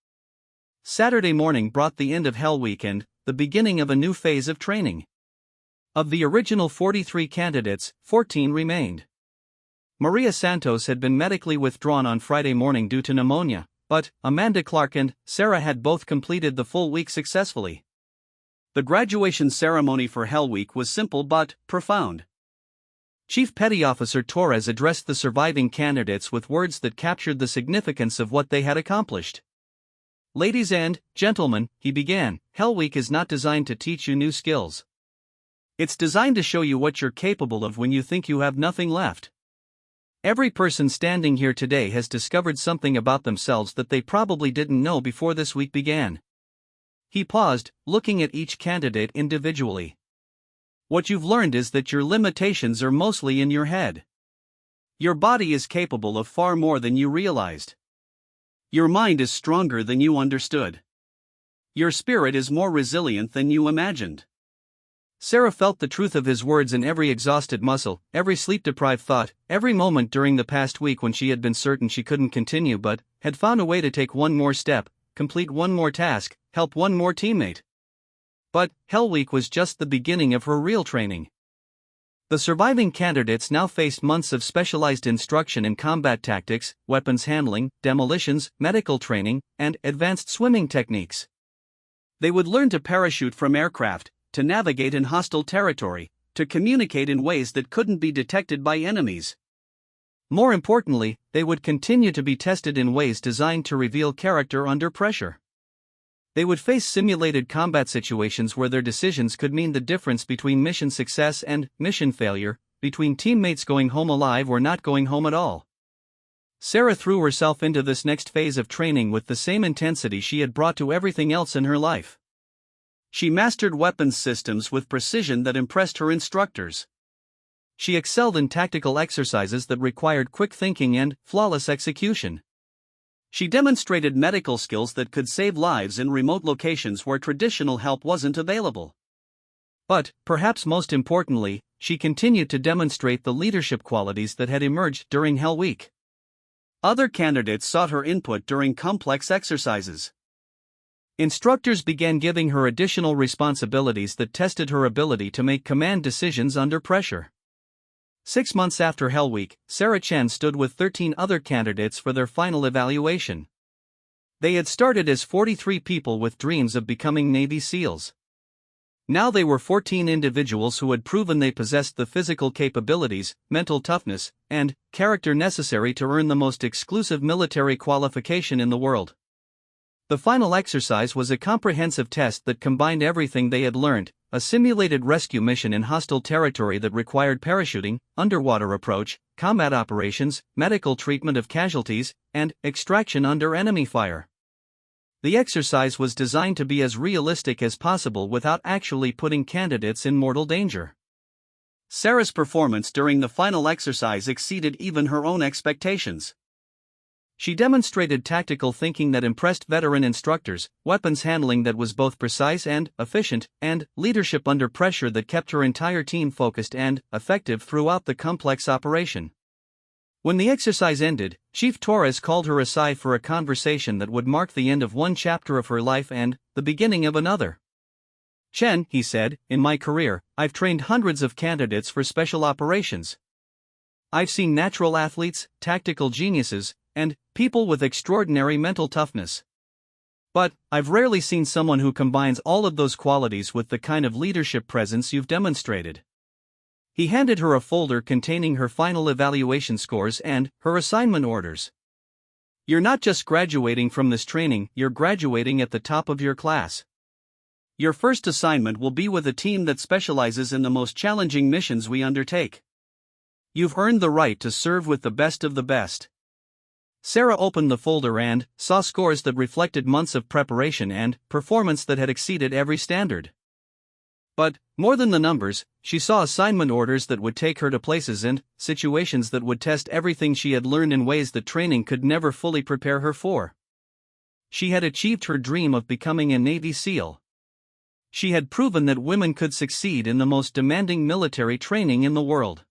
Saturday morning brought the end of Hell Week and the beginning of a new phase of training. Of the original 43 candidates, 14 remained. Maria Santos had been medically withdrawn on Friday morning due to pneumonia, but Amanda Clark and Sarah had both completed the full week successfully. The graduation ceremony for Hell Week was simple but profound. Chief Petty Officer Torres addressed the surviving candidates with words that captured the significance of what they had accomplished. "Ladies and gentlemen," he began, "Hell Week is not designed to teach you new skills. It's designed to show you what you're capable of when you think you have nothing left. Every person standing here today has discovered something about themselves that they probably didn't know before this week began." He paused, looking at each candidate individually. "What you've learned is that your limitations are mostly in your head. Your body is capable of far more than you realized. Your mind is stronger than you understood. Your spirit is more resilient than you imagined." Sarah felt the truth of his words in every exhausted muscle, every sleep-deprived thought, every moment during the past week when she had been certain she couldn't continue but had found a way to take one more step, complete one more task, help one more teammate. But Hell Week was just the beginning of her real training. The surviving candidates now faced months of specialized instruction in combat tactics, weapons handling, demolitions, medical training, and advanced swimming techniques. They would learn to parachute from aircraft, to navigate in hostile territory, to communicate in ways that couldn't be detected by enemies. More importantly, they would continue to be tested in ways designed to reveal character under pressure. They would face simulated combat situations where their decisions could mean the difference between mission success and mission failure, between teammates going home alive or not going home at all. Sarah threw herself into this next phase of training with the same intensity she had brought to everything else in her life. She mastered weapons systems with precision that impressed her instructors. She excelled in tactical exercises that required quick thinking and flawless execution. She demonstrated medical skills that could save lives in remote locations where traditional help wasn't available. But, perhaps most importantly, she continued to demonstrate the leadership qualities that had emerged during Hell Week. Other candidates sought her input during complex exercises. Instructors began giving her additional responsibilities that tested her ability to make command decisions under pressure. 6 months after Hell Week, Sarah Chen stood with 13 other candidates for their final evaluation. They had started as 43 people with dreams of becoming Navy SEALs. Now they were 14 individuals who had proven they possessed the physical capabilities, mental toughness, and character necessary to earn the most exclusive military qualification in the world. The final exercise was a comprehensive test that combined everything they had learned: a simulated rescue mission in hostile territory that required parachuting, underwater approach, combat operations, medical treatment of casualties, and extraction under enemy fire. The exercise was designed to be as realistic as possible without actually putting candidates in mortal danger. Sarah's performance during the final exercise exceeded even her own expectations. She demonstrated tactical thinking that impressed veteran instructors, weapons handling that was both precise and efficient, and leadership under pressure that kept her entire team focused and effective throughout the complex operation. When the exercise ended, Chief Torres called her aside for a conversation that would mark the end of one chapter of her life and the beginning of another. "Chen," he said, "in my career, I've trained hundreds of candidates for special operations. I've seen natural athletes, tactical geniuses, and people with extraordinary mental toughness. But I've rarely seen someone who combines all of those qualities with the kind of leadership presence you've demonstrated." He handed her a folder containing her final evaluation scores and her assignment orders. "You're not just graduating from this training, you're graduating at the top of your class. Your first assignment will be with a team that specializes in the most challenging missions we undertake. You've earned the right to serve with the best of the best." Sarah opened the folder and saw scores that reflected months of preparation and performance that had exceeded every standard. But, more than the numbers, she saw assignment orders that would take her to places and situations that would test everything she had learned in ways that training could never fully prepare her for. She had achieved her dream of becoming a Navy SEAL. She had proven that women could succeed in the most demanding military training in the world.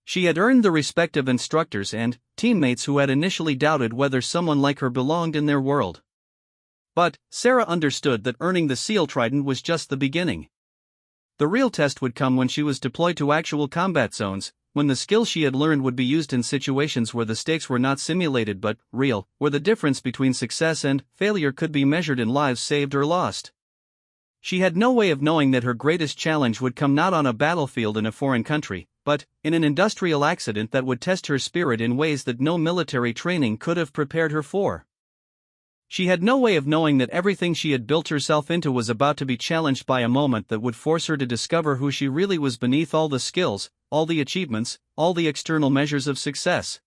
She had earned the respect of instructors and teammates who had initially doubted whether someone like her belonged in their world. But Sarah understood that earning the SEAL Trident was just the beginning. The real test would come when she was deployed to actual combat zones, when the skills she had learned would be used in situations where the stakes were not simulated but real, where the difference between success and failure could be measured in lives saved or lost. She had no way of knowing that her greatest challenge would come not on a battlefield in a foreign country, but in an industrial accident that would test her spirit in ways that no military training could have prepared her for. She had no way of knowing that everything she had built herself into was about to be challenged by a moment that would force her to discover who she really was beneath all the skills, all the achievements, all the external measures of success.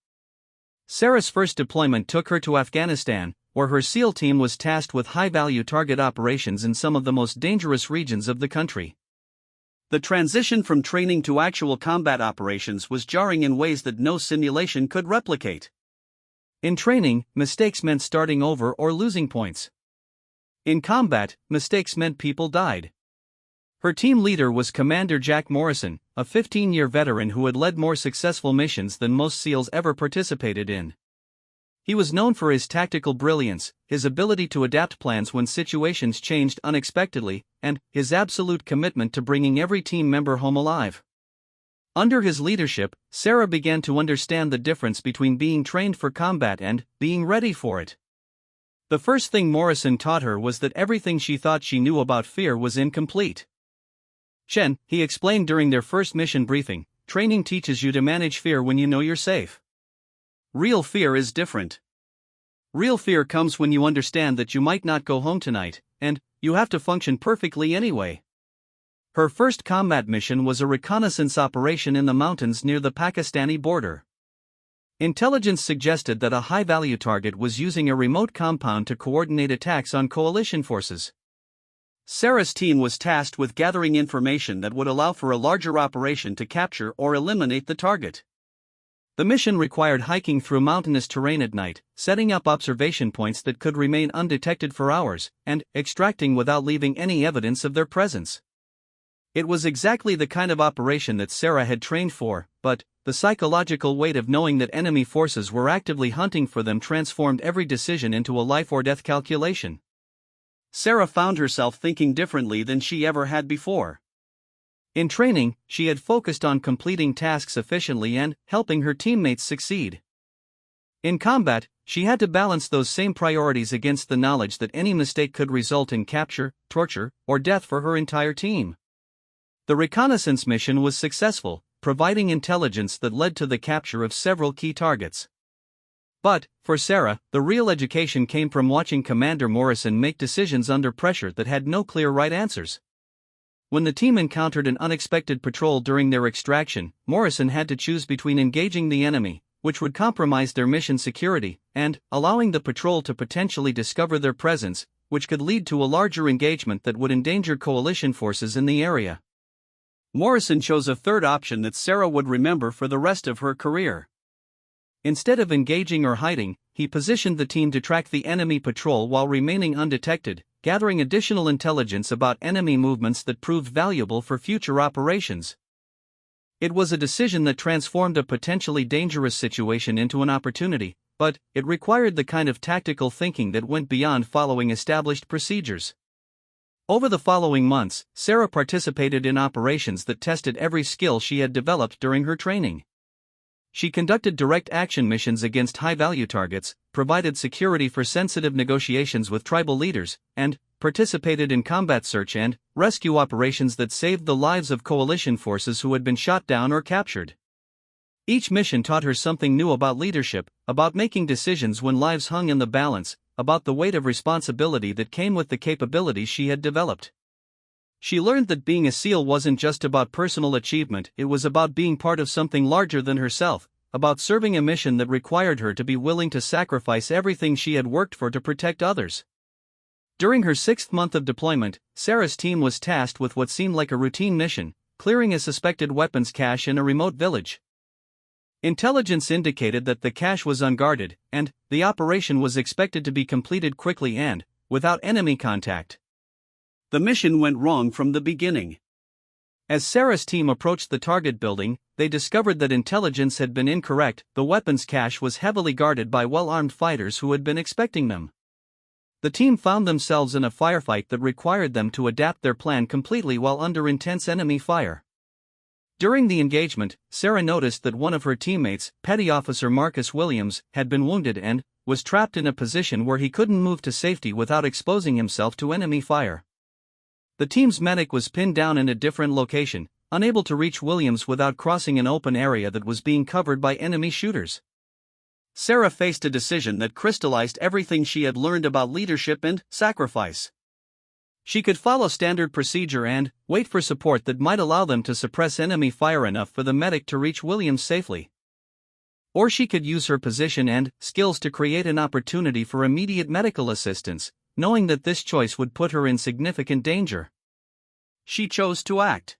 Sarah's first deployment took her to Afghanistan, where her SEAL team was tasked with high-value target operations in some of the most dangerous regions of the country. The transition from training to actual combat operations was jarring in ways that no simulation could replicate. In training, mistakes meant starting over or losing points. In combat, mistakes meant people died. Her team leader was Commander Jack Morrison, a 15-year veteran who had led more successful missions than most SEALs ever participated in. He was known for his tactical brilliance, his ability to adapt plans when situations changed unexpectedly, and his absolute commitment to bringing every team member home alive. Under his leadership, Sarah began to understand the difference between being trained for combat and being ready for it. The first thing Morrison taught her was that everything she thought she knew about fear was incomplete. Shen, he explained during their first mission briefing, training teaches you to manage fear when you know you're safe. Real fear is different. Real fear comes when you understand that you might not go home tonight, and you have to function perfectly anyway. Her first combat mission was a reconnaissance operation in the mountains near the Pakistani border. Intelligence suggested that a high-value target was using a remote compound to coordinate attacks on coalition forces. Sarah's team was tasked with gathering information that would allow for a larger operation to capture or eliminate the target. The mission required hiking through mountainous terrain at night, setting up observation points that could remain undetected for hours, and extracting without leaving any evidence of their presence. It was exactly the kind of operation that Sarah had trained for, but the psychological weight of knowing that enemy forces were actively hunting for them transformed every decision into a life-or-death calculation. Sarah found herself thinking differently than she ever had before. In training, she had focused on completing tasks efficiently and helping her teammates succeed. In combat, she had to balance those same priorities against the knowledge that any mistake could result in capture, torture, or death for her entire team. The reconnaissance mission was successful, providing intelligence that led to the capture of several key targets. But, for Sarah, the real education came from watching Commander Morrison make decisions under pressure that had no clear right answers. When the team encountered an unexpected patrol during their extraction, Morrison had to choose between engaging the enemy, which would compromise their mission security, and allowing the patrol to potentially discover their presence, which could lead to a larger engagement that would endanger coalition forces in the area. Morrison chose a third option that Sarah would remember for the rest of her career. Instead of engaging or hiding, he positioned the team to track the enemy patrol while remaining undetected, gathering additional intelligence about enemy movements that proved valuable for future operations. It was a decision that transformed a potentially dangerous situation into an opportunity, but it required the kind of tactical thinking that went beyond following established procedures. Over the following months, Sarah participated in operations that tested every skill she had developed during her training. She conducted direct action missions against high-value targets, provided security for sensitive negotiations with tribal leaders, and participated in combat search and rescue operations that saved the lives of coalition forces who had been shot down or captured. Each mission taught her something new about leadership, about making decisions when lives hung in the balance, about the weight of responsibility that came with the capabilities she had developed. She learned that being a SEAL wasn't just about personal achievement, it was about being part of something larger than herself, about serving a mission that required her to be willing to sacrifice everything she had worked for to protect others. During her 6th month of deployment, Sarah's team was tasked with what seemed like a routine mission, clearing a suspected weapons cache in a remote village. Intelligence indicated that the cache was unguarded, and the operation was expected to be completed quickly and without enemy contact. The mission went wrong from the beginning. As Sarah's team approached the target building, they discovered that intelligence had been incorrect. The weapons cache was heavily guarded by well-armed fighters who had been expecting them. The team found themselves in a firefight that required them to adapt their plan completely while under intense enemy fire. During the engagement, Sarah noticed that one of her teammates, Petty Officer Marcus Williams, had been wounded and was trapped in a position where he couldn't move to safety without exposing himself to enemy fire. The team's medic was pinned down in a different location, unable to reach Williams without crossing an open area that was being covered by enemy shooters. Sarah faced a decision that crystallized everything she had learned about leadership and sacrifice. She could follow standard procedure and wait for support that might allow them to suppress enemy fire enough for the medic to reach Williams safely. Or she could use her position and skills to create an opportunity for immediate medical assistance, knowing that this choice would put her in significant danger. She chose to act.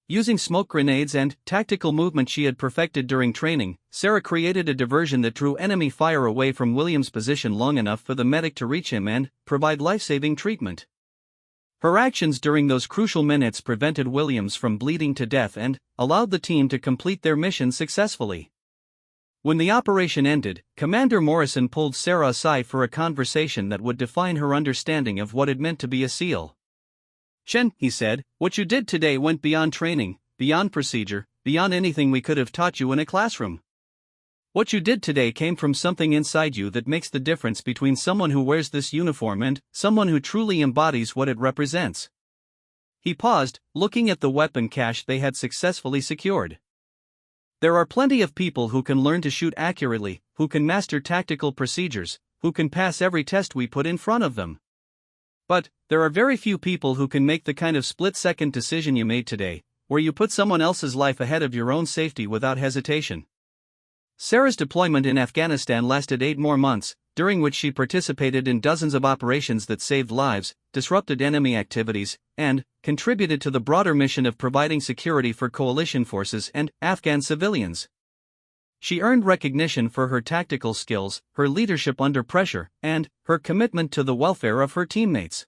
Using smoke grenades and tactical movement she had perfected during training, Sarah created a diversion that drew enemy fire away from Williams' position long enough for the medic to reach him and provide life-saving treatment. Her actions during those crucial minutes prevented Williams from bleeding to death and allowed the team to complete their mission successfully. When the operation ended, Commander Morrison pulled Sarah aside for a conversation that would define her understanding of what it meant to be a SEAL. "Shen," he said, "what you did today went beyond training, beyond procedure, beyond anything we could have taught you in a classroom. What you did today came from something inside you that makes the difference between someone who wears this uniform and someone who truly embodies what it represents. He paused, looking at the weapon cache they had successfully secured. There are plenty of people who can learn to shoot accurately, who can master tactical procedures, who can pass every test we put in front of them. But there are very few people who can make the kind of split-second decision you made today, where you put someone else's life ahead of your own safety without hesitation. Sarah's deployment in Afghanistan lasted 8 more months, during which she participated in dozens of operations that saved lives, disrupted enemy activities, and contributed to the broader mission of providing security for coalition forces and Afghan civilians. She earned recognition for her tactical skills, her leadership under pressure, and her commitment to the welfare of her teammates.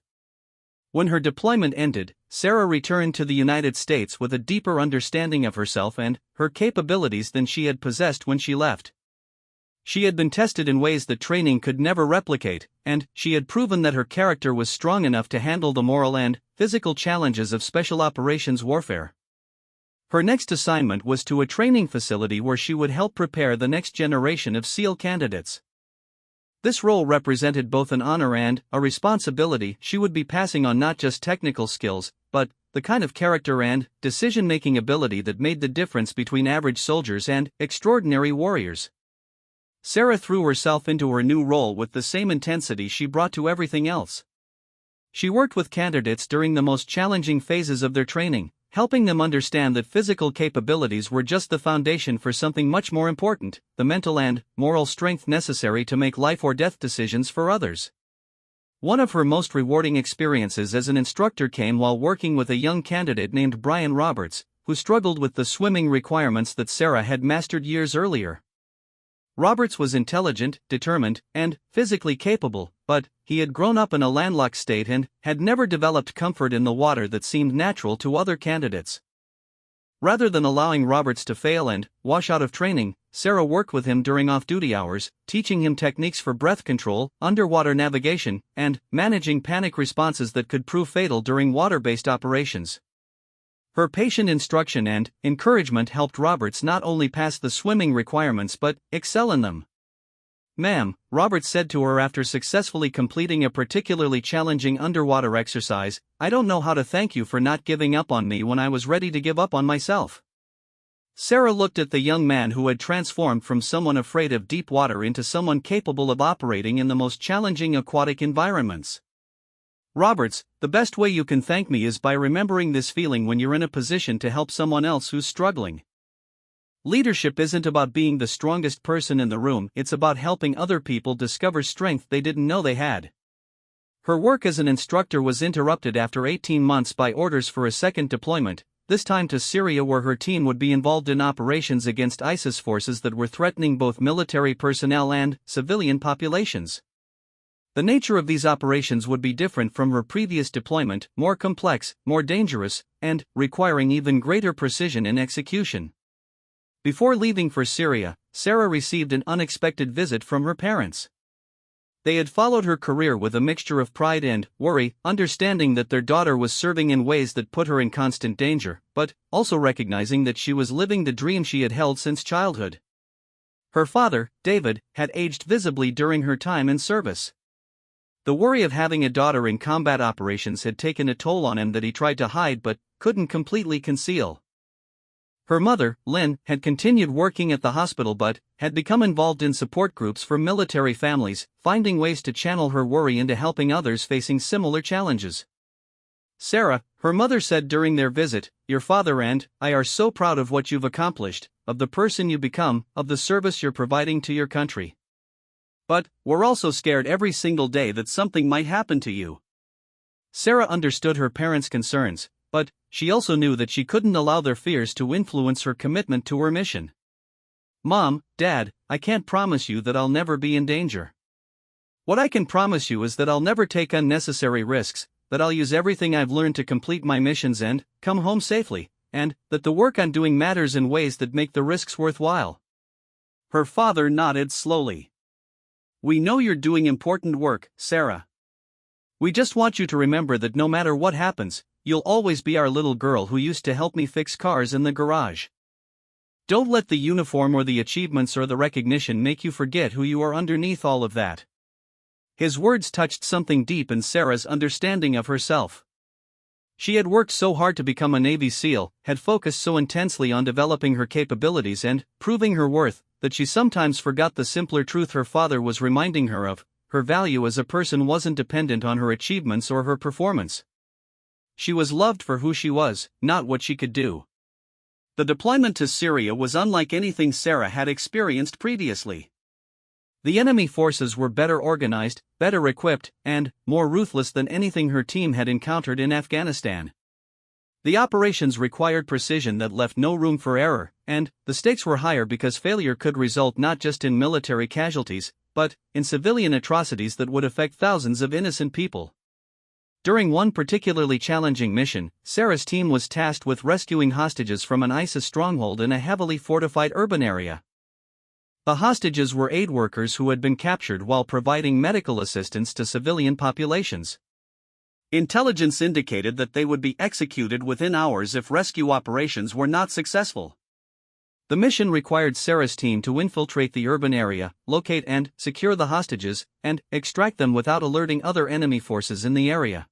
When her deployment ended, Sarah returned to the United States with a deeper understanding of herself and her capabilities than she had possessed when she left. She had been tested in ways that training could never replicate, and she had proven that her character was strong enough to handle the moral and physical challenges of special operations warfare. Her next assignment was to a training facility where she would help prepare the next generation of SEAL candidates. This role represented both an honor and a responsibility. She would be passing on not just technical skills, but the kind of character and decision-making ability that made the difference between average soldiers and extraordinary warriors. Sarah threw herself into her new role with the same intensity she brought to everything else. She worked with candidates during the most challenging phases of their training, helping them understand that physical capabilities were just the foundation for something much more important, the mental and moral strength necessary to make life-or-death decisions for others. One of her most rewarding experiences as an instructor came while working with a young candidate named Brian Roberts, who struggled with the swimming requirements that Sarah had mastered years earlier. Roberts was intelligent, determined, and physically capable, but he had grown up in a landlocked state and had never developed comfort in the water that seemed natural to other candidates. Rather than allowing Roberts to fail and wash out of training, Sarah worked with him during off-duty hours, teaching him techniques for breath control, underwater navigation, and managing panic responses that could prove fatal during water-based operations. Her patient instruction and encouragement helped Roberts not only pass the swimming requirements but excel in them. "Ma'am," Roberts said to her after successfully completing a particularly challenging underwater exercise, "I don't know how to thank you for not giving up on me when I was ready to give up on myself." Sarah looked at the young man who had transformed from someone afraid of deep water into someone capable of operating in the most challenging aquatic environments. "Roberts, the best way you can thank me is by remembering this feeling when you're in a position to help someone else who's struggling. Leadership isn't about being the strongest person in the room, it's about helping other people discover strength they didn't know they had." Her work as an instructor was interrupted after 18 months by orders for a second deployment, this time to Syria, where her team would be involved in operations against ISIS forces that were threatening both military personnel and civilian populations. The nature of these operations would be different from her previous deployment, more complex, more dangerous, and requiring even greater precision in execution. Before leaving for Syria, Sarah received an unexpected visit from her parents. They had followed her career with a mixture of pride and worry, understanding that their daughter was serving in ways that put her in constant danger, but also recognizing that she was living the dream she had held since childhood. Her father, David, had aged visibly during her time in service. The worry of having a daughter in combat operations had taken a toll on him that he tried to hide but couldn't completely conceal. Her mother, Lynn, had continued working at the hospital but had become involved in support groups for military families, finding ways to channel her worry into helping others facing similar challenges. "Sarah," her mother said during their visit, "your father and I are so proud of what you've accomplished, of the person you become, of the service you're providing to your country. But we're also scared every single day that something might happen to you." Sarah understood her parents' concerns, but she also knew that she couldn't allow their fears to influence her commitment to her mission. "Mom, Dad, I can't promise you that I'll never be in danger. What I can promise you is that I'll never take unnecessary risks, that I'll use everything I've learned to complete my missions and come home safely, and that the work I'm doing matters in ways that make the risks worthwhile." Her father nodded slowly. "We know you're doing important work, Sarah. We just want you to remember that no matter what happens, you'll always be our little girl who used to help me fix cars in the garage. Don't let the uniform or the achievements or the recognition make you forget who you are underneath all of that." His words touched something deep in Sarah's understanding of herself. She had worked so hard to become a Navy SEAL, had focused so intensely on developing her capabilities and proving her worth, that she sometimes forgot the simpler truth her father was reminding her of: her value as a person wasn't dependent on her achievements or her performance. She was loved for who she was, not what she could do. The deployment to Syria was unlike anything Sarah had experienced previously. The enemy forces were better organized, better equipped, and more ruthless than anything her team had encountered in Afghanistan. The operations required precision that left no room for error, and the stakes were higher because failure could result not just in military casualties, but in civilian atrocities that would affect thousands of innocent people. During one particularly challenging mission, Sarah's team was tasked with rescuing hostages from an ISIS stronghold in a heavily fortified urban area. The hostages were aid workers who had been captured while providing medical assistance to civilian populations. Intelligence indicated that they would be executed within hours if rescue operations were not successful. The mission required Sarah's team to infiltrate the urban area, locate and secure the hostages, and extract them without alerting other enemy forces in the area.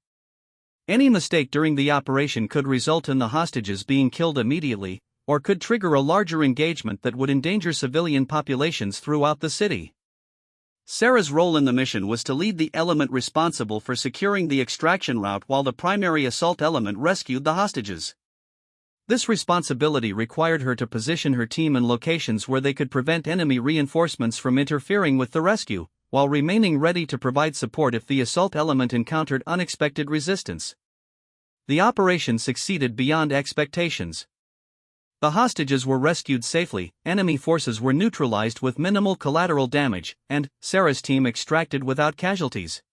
Any mistake during the operation could result in the hostages being killed immediately, or could trigger a larger engagement that would endanger civilian populations throughout the city. Sarah's role in the mission was to lead the element responsible for securing the extraction route while the primary assault element rescued the hostages. This responsibility required her to position her team in locations where they could prevent enemy reinforcements from interfering with the rescue, while remaining ready to provide support if the assault element encountered unexpected resistance. The operation succeeded beyond expectations. The hostages were rescued safely, enemy forces were neutralized with minimal collateral damage, and Sarah's team extracted without casualties.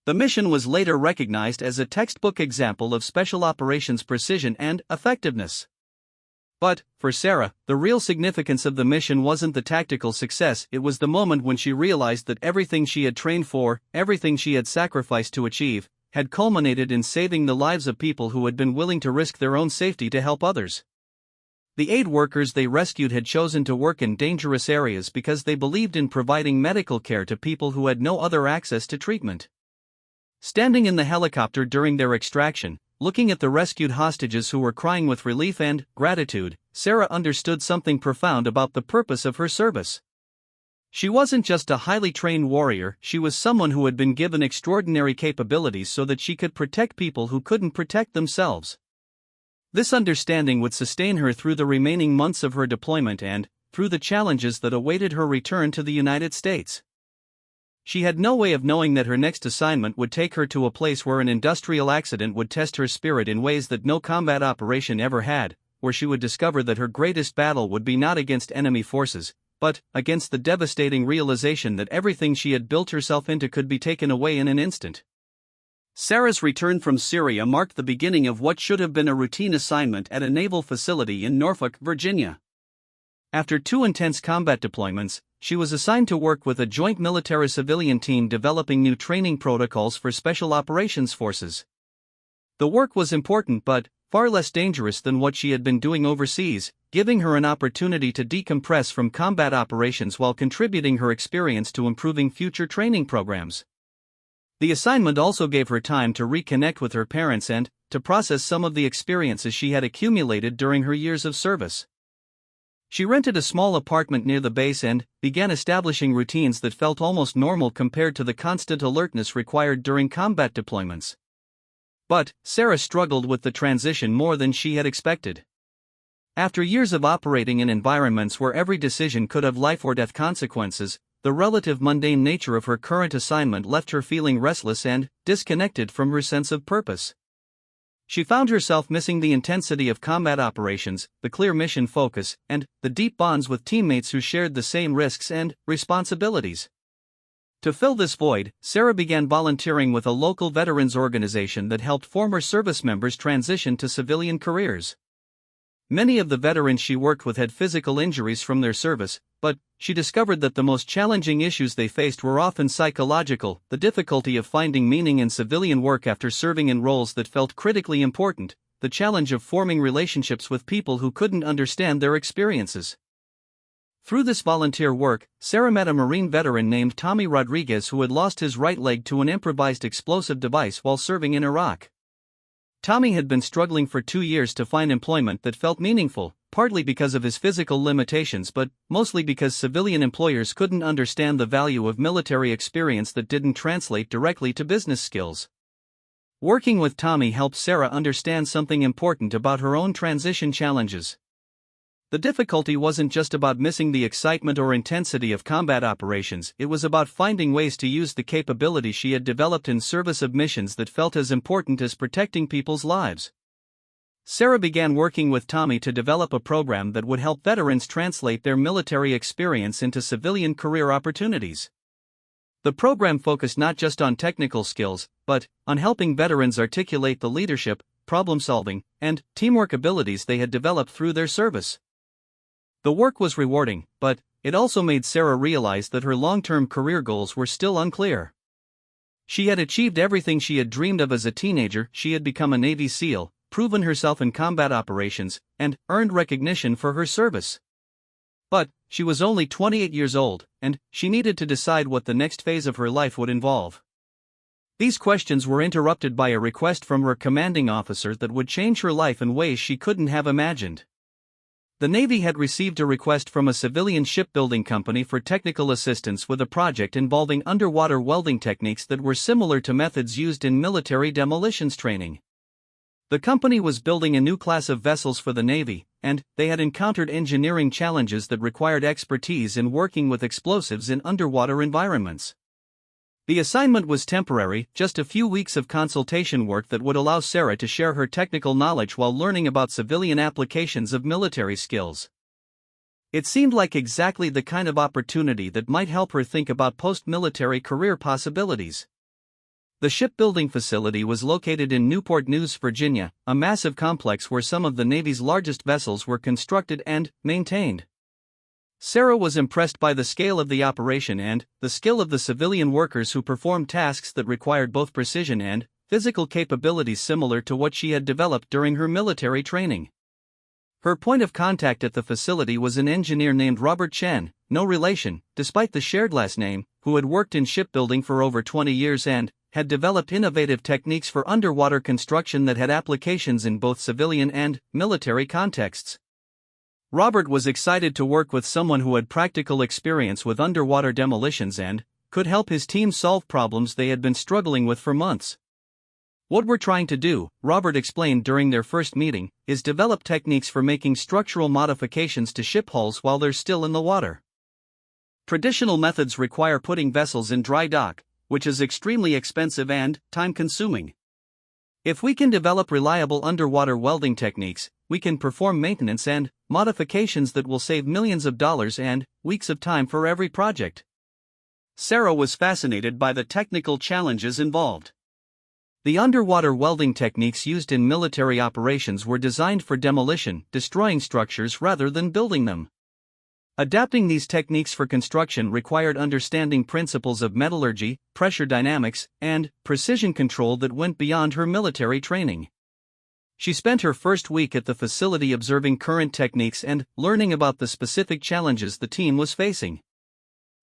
The mission was later recognized as a textbook example of special operations precision and effectiveness. But, for Sarah, the real significance of the mission wasn't the tactical success, it was the moment when she realized that everything she had trained for, everything she had sacrificed to achieve, had culminated in saving the lives of people who had been willing to risk their own safety to help others. The aid workers they rescued had chosen to work in dangerous areas because they believed in providing medical care to people who had no other access to treatment. Standing in the helicopter during their extraction, looking at the rescued hostages who were crying with relief and gratitude, Sarah understood something profound about the purpose of her service. She wasn't just a highly trained warrior, she was someone who had been given extraordinary capabilities so that she could protect people who couldn't protect themselves. This understanding would sustain her through the remaining months of her deployment and through the challenges that awaited her return to the United States. She had no way of knowing that her next assignment would take her to a place where an industrial accident would test her spirit in ways that no combat operation ever had, where she would discover that her greatest battle would be not against enemy forces, but against the devastating realization that everything she had built herself into could be taken away in an instant. Sarah's return from Syria marked the beginning of what should have been a routine assignment at a naval facility in Norfolk, Virginia. After 2 intense combat deployments, she was assigned to work with a joint military-civilian team developing new training protocols for special operations forces. The work was important but far less dangerous than what she had been doing overseas, giving her an opportunity to decompress from combat operations while contributing her experience to improving future training programs. The assignment also gave her time to reconnect with her parents and to process some of the experiences she had accumulated during her years of service. She rented a small apartment near the base and began establishing routines that felt almost normal compared to the constant alertness required during combat deployments. But Sarah struggled with the transition more than she had expected. After years of operating in environments where every decision could have life or death consequences, the relative mundane nature of her current assignment left her feeling restless and disconnected from her sense of purpose. She found herself missing the intensity of combat operations, the clear mission focus, and the deep bonds with teammates who shared the same risks and responsibilities. To fill this void, Sarah began volunteering with a local veterans organization that helped former service members transition to civilian careers. Many of the veterans she worked with had physical injuries from their service, but she discovered that the most challenging issues they faced were often psychological: the difficulty of finding meaning in civilian work after serving in roles that felt critically important, the challenge of forming relationships with people who couldn't understand their experiences. Through this volunteer work, Sarah met a Marine veteran named Tommy Rodriguez who had lost his right leg to an improvised explosive device while serving in Iraq. Tommy had been struggling for 2 years to find employment that felt meaningful, partly because of his physical limitations but mostly because civilian employers couldn't understand the value of military experience that didn't translate directly to business skills. Working with Tommy helped Sarah understand something important about her own transition challenges. The difficulty wasn't just about missing the excitement or intensity of combat operations, it was about finding ways to use the capability she had developed in service of missions that felt as important as protecting people's lives. Sarah began working with Tommy to develop a program that would help veterans translate their military experience into civilian career opportunities. The program focused not just on technical skills, but on helping veterans articulate the leadership, problem-solving, and teamwork abilities they had developed through their service. The work was rewarding, but it also made Sarah realize that her long-term career goals were still unclear. She had achieved everything she had dreamed of as a teenager. She had become a Navy SEAL, proven herself in combat operations, and earned recognition for her service. But she was only 28 years old, and she needed to decide what the next phase of her life would involve. These questions were interrupted by a request from her commanding officer that would change her life in ways she couldn't have imagined. The Navy had received a request from a civilian shipbuilding company for technical assistance with a project involving underwater welding techniques that were similar to methods used in military demolitions training. The company was building a new class of vessels for the Navy, and they had encountered engineering challenges that required expertise in working with explosives in underwater environments. The assignment was temporary, just a few weeks of consultation work that would allow Sarah to share her technical knowledge while learning about civilian applications of military skills. It seemed like exactly the kind of opportunity that might help her think about post-military career possibilities. The shipbuilding facility was located in Newport News, Virginia, a massive complex where some of the Navy's largest vessels were constructed and maintained. Sarah was impressed by the scale of the operation and the skill of the civilian workers who performed tasks that required both precision and physical capabilities similar to what she had developed during her military training. Her point of contact at the facility was an engineer named Robert Chen, no relation, despite the shared last name, who had worked in shipbuilding for over 20 years and had developed innovative techniques for underwater construction that had applications in both civilian and military contexts. Robert was excited to work with someone who had practical experience with underwater demolitions and could help his team solve problems they had been struggling with for months. "What we're trying to do," Robert explained during their first meeting, "is develop techniques for making structural modifications to ship hulls while they're still in the water. Traditional methods require putting vessels in dry dock, which is extremely expensive and time-consuming. If we can develop reliable underwater welding techniques, we can perform maintenance and modifications that will save millions of dollars and weeks of time for every project." Sarah was fascinated by the technical challenges involved. The underwater welding techniques used in military operations were designed for demolition, destroying structures rather than building them. Adapting these techniques for construction required understanding principles of metallurgy, pressure dynamics, and precision control that went beyond her military training. She spent her first week at the facility observing current techniques and learning about the specific challenges the team was facing.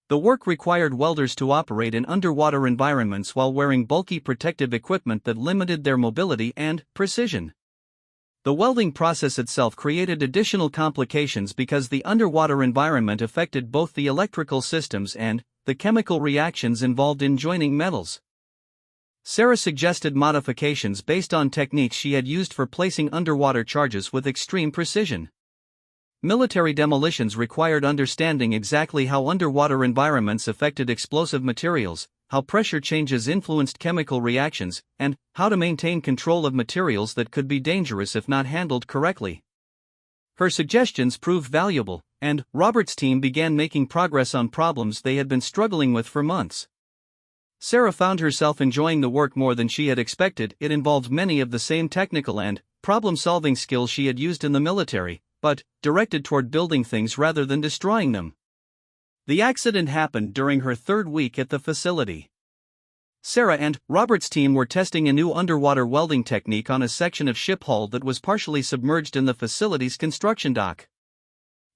The work required welders to operate in underwater environments while wearing bulky protective equipment that limited their mobility and precision. The welding process itself created additional complications because the underwater environment affected both the electrical systems and the chemical reactions involved in joining metals. Sarah suggested modifications based on techniques she had used for placing underwater charges with extreme precision. Military demolitions required understanding exactly how underwater environments affected explosive materials, how pressure changes influenced chemical reactions, and how to maintain control of materials that could be dangerous if not handled correctly. Her suggestions proved valuable, and Robert's team began making progress on problems they had been struggling with for months. Sarah found herself enjoying the work more than she had expected. It involved many of the same technical and problem-solving skills she had used in the military, but directed toward building things rather than destroying them. The accident happened during her third week at the facility. Sarah and Robert's team were testing a new underwater welding technique on a section of ship hull that was partially submerged in the facility's construction dock.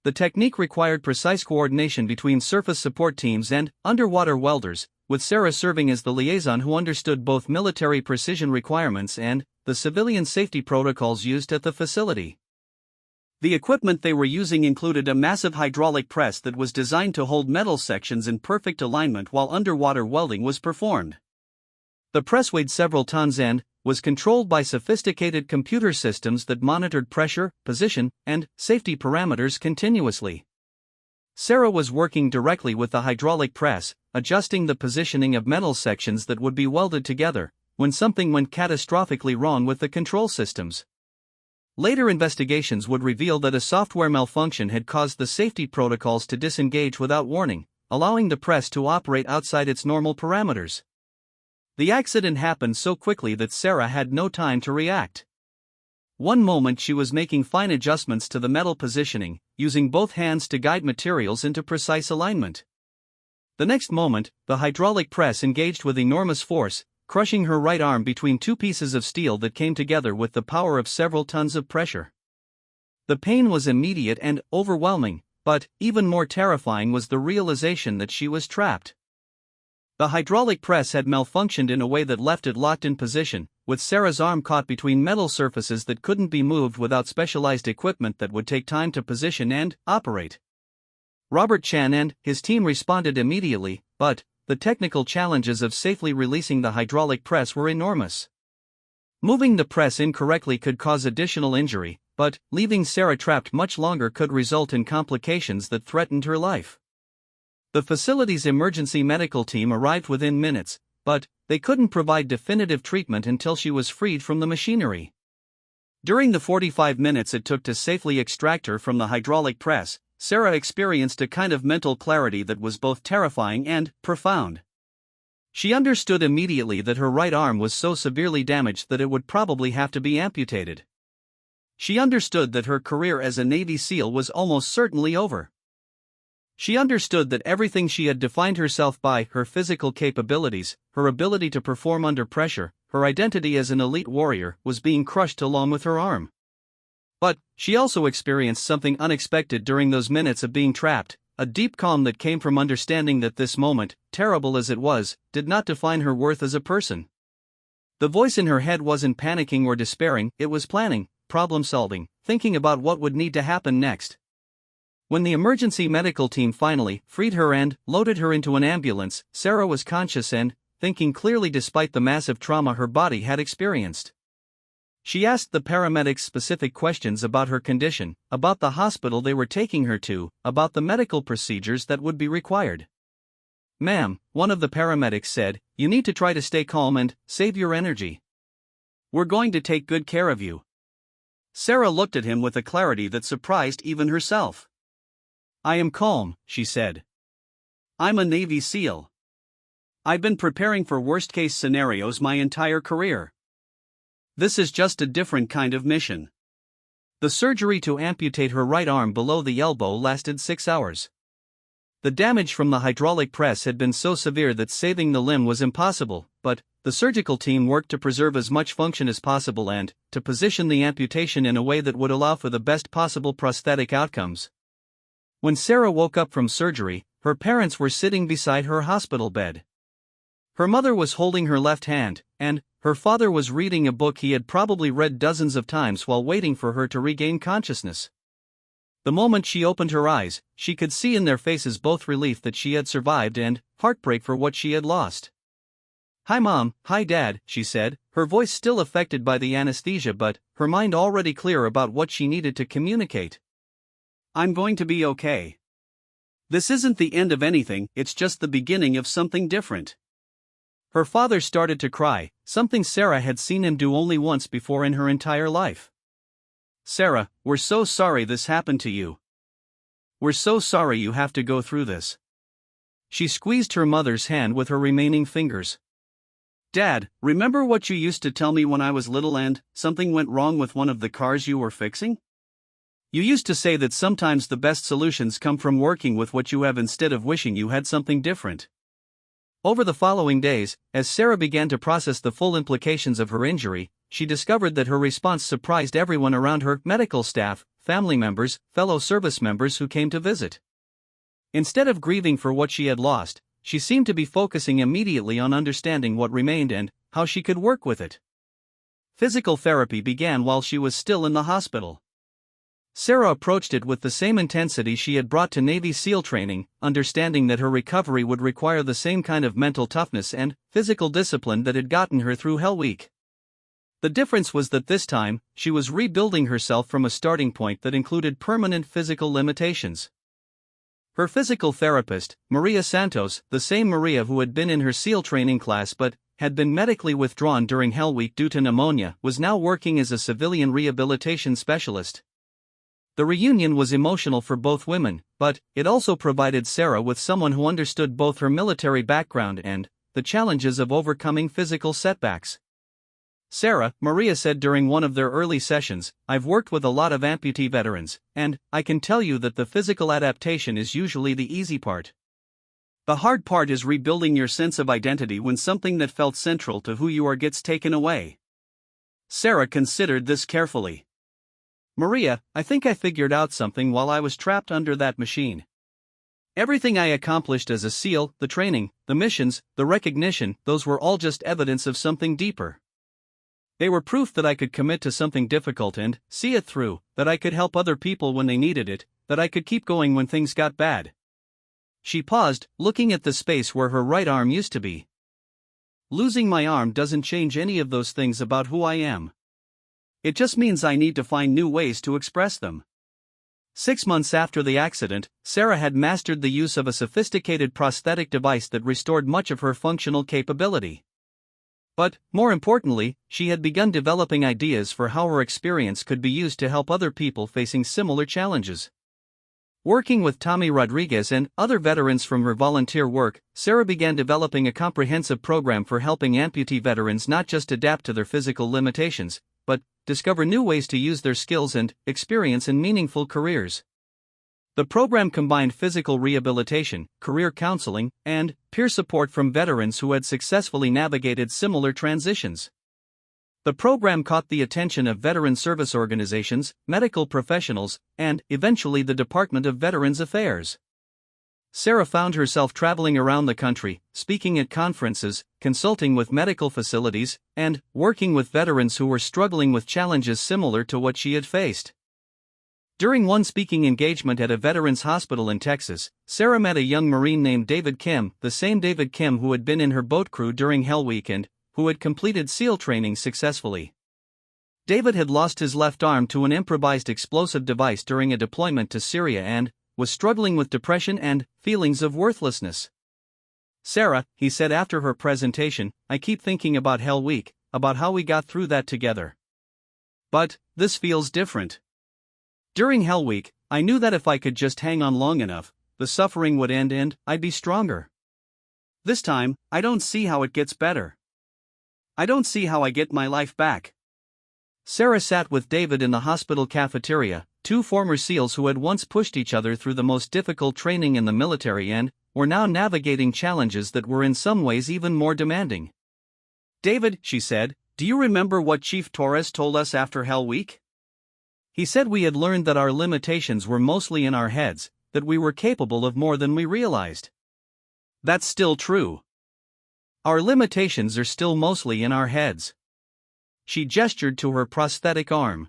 The technique required precise coordination between surface support teams and underwater welders, with Sarah serving as the liaison who understood both military precision requirements and the civilian safety protocols used at the facility. The equipment they were using included a massive hydraulic press that was designed to hold metal sections in perfect alignment while underwater welding was performed. The press weighed several tons and was controlled by sophisticated computer systems that monitored pressure, position, and safety parameters continuously. Sarah was working directly with the hydraulic press, adjusting the positioning of metal sections that would be welded together, when something went catastrophically wrong with the control systems. Later investigations would reveal that a software malfunction had caused the safety protocols to disengage without warning, allowing the press to operate outside its normal parameters. The accident happened so quickly that Sarah had no time to react. One moment she was making fine adjustments to the metal positioning, using both hands to guide materials into precise alignment. The next moment, the hydraulic press engaged with enormous force, crushing her right arm between two pieces of steel that came together with the power of several tons of pressure. The pain was immediate and overwhelming, but even more terrifying was the realization that she was trapped. The hydraulic press had malfunctioned in a way that left it locked in position, with Sarah's arm caught between metal surfaces that couldn't be moved without specialized equipment that would take time to position and operate. Robert Chan and his team responded immediately, but the technical challenges of safely releasing the hydraulic press were enormous. Moving the press incorrectly could cause additional injury, but leaving Sarah trapped much longer could result in complications that threatened her life. The facility's emergency medical team arrived within minutes, but they couldn't provide definitive treatment until she was freed from the machinery. During the 45 minutes it took to safely extract her from the hydraulic press, Sarah experienced a kind of mental clarity that was both terrifying and profound. She understood immediately that her right arm was so severely damaged that it would probably have to be amputated. She understood that her career as a Navy SEAL was almost certainly over. She understood that everything she had defined herself by, her physical capabilities, her ability to perform under pressure, her identity as an elite warrior, was being crushed along with her arm. But she also experienced something unexpected during those minutes of being trapped, a deep calm that came from understanding that this moment, terrible as it was, did not define her worth as a person. The voice in her head wasn't panicking or despairing, it was planning, problem-solving, thinking about what would need to happen next. When the emergency medical team finally freed her and loaded her into an ambulance, Sarah was conscious and thinking clearly despite the massive trauma her body had experienced. She asked the paramedics specific questions about her condition, about the hospital they were taking her to, about the medical procedures that would be required. "Ma'am," one of the paramedics said, "you need to try to stay calm and save your energy. We're going to take good care of you." Sarah looked at him with a clarity that surprised even herself. "I am calm," she said. "I'm a Navy SEAL. I've been preparing for worst-case scenarios my entire career. This is just a different kind of mission." The surgery to amputate her right arm below the elbow lasted 6 hours. The damage from the hydraulic press had been so severe that saving the limb was impossible, but the surgical team worked to preserve as much function as possible and to position the amputation in a way that would allow for the best possible prosthetic outcomes. When Sarah woke up from surgery, her parents were sitting beside her hospital bed. Her mother was holding her left hand, and her father was reading a book he had probably read dozens of times while waiting for her to regain consciousness. The moment she opened her eyes, she could see in their faces both relief that she had survived and heartbreak for what she had lost. "Hi Mom, hi Dad," she said, her voice still affected by the anesthesia but her mind already clear about what she needed to communicate. "I'm going to be okay. This isn't the end of anything, it's just the beginning of something different." Her father started to cry, something Sarah had seen him do only once before in her entire life. "Sarah, we're so sorry this happened to you. We're so sorry you have to go through this." She squeezed her mother's hand with her remaining fingers. "Dad, remember what you used to tell me when I was little and something went wrong with one of the cars you were fixing? You used to say that sometimes the best solutions come from working with what you have instead of wishing you had something different." Over the following days, as Sarah began to process the full implications of her injury, she discovered that her response surprised everyone around her: medical staff, family members, fellow service members who came to visit. Instead of grieving for what she had lost, she seemed to be focusing immediately on understanding what remained and how she could work with it. Physical therapy began while she was still in the hospital. Sarah approached it with the same intensity she had brought to Navy SEAL training, understanding that her recovery would require the same kind of mental toughness and physical discipline that had gotten her through Hell Week. The difference was that this time, she was rebuilding herself from a starting point that included permanent physical limitations. Her physical therapist, Maria Santos, the same Maria who had been in her SEAL training class but had been medically withdrawn during Hell Week due to pneumonia, was now working as a civilian rehabilitation specialist. The reunion was emotional for both women, but it also provided Sarah with someone who understood both her military background and the challenges of overcoming physical setbacks. Sarah, Maria said during one of their early sessions, "I've worked with a lot of amputee veterans, and I can tell you that the physical adaptation is usually the easy part. The hard part is rebuilding your sense of identity when something that felt central to who you are gets taken away." Sarah considered this carefully. "Maria, I think I figured out something while I was trapped under that machine. Everything I accomplished as a SEAL, the training, the missions, the recognition, those were all just evidence of something deeper. They were proof that I could commit to something difficult and see it through, that I could help other people when they needed it, that I could keep going when things got bad." She paused, looking at the space where her right arm used to be. "Losing my arm doesn't change any of those things about who I am. It just means I need to find new ways to express them." 6 months after the accident, Sarah had mastered the use of a sophisticated prosthetic device that restored much of her functional capability. But, more importantly, she had begun developing ideas for how her experience could be used to help other people facing similar challenges. Working with Tommy Rodriguez and other veterans from her volunteer work, Sarah began developing a comprehensive program for helping amputee veterans not just adapt to their physical limitations, but discover new ways to use their skills and experience in meaningful careers. The program combined physical rehabilitation, career counseling, and peer support from veterans who had successfully navigated similar transitions. The program caught the attention of veteran service organizations, medical professionals, and, eventually, the Department of Veterans Affairs. Sarah found herself traveling around the country, speaking at conferences, consulting with medical facilities, and working with veterans who were struggling with challenges similar to what she had faced. During one speaking engagement at a veterans hospital in Texas, Sarah met a young Marine named David Kim, the same David Kim who had been in her boat crew during Hell Week and who had completed SEAL training successfully. David had lost his left arm to an improvised explosive device during a deployment to Syria and was struggling with depression and feelings of worthlessness. "Sarah," he said after her presentation, "I keep thinking about Hell Week, about how we got through that together. But this feels different. During Hell Week, I knew that if I could just hang on long enough, the suffering would end and I'd be stronger. This time, I don't see how it gets better. I don't see how I get my life back." Sarah sat with David in the hospital cafeteria, two former SEALs who had once pushed each other through the most difficult training in the military and were now navigating challenges that were in some ways even more demanding. "David," she said, "do you remember what Chief Torres told us after Hell Week? He said we had learned that our limitations were mostly in our heads, that we were capable of more than we realized. That's still true. Our limitations are still mostly in our heads." She gestured to her prosthetic arm.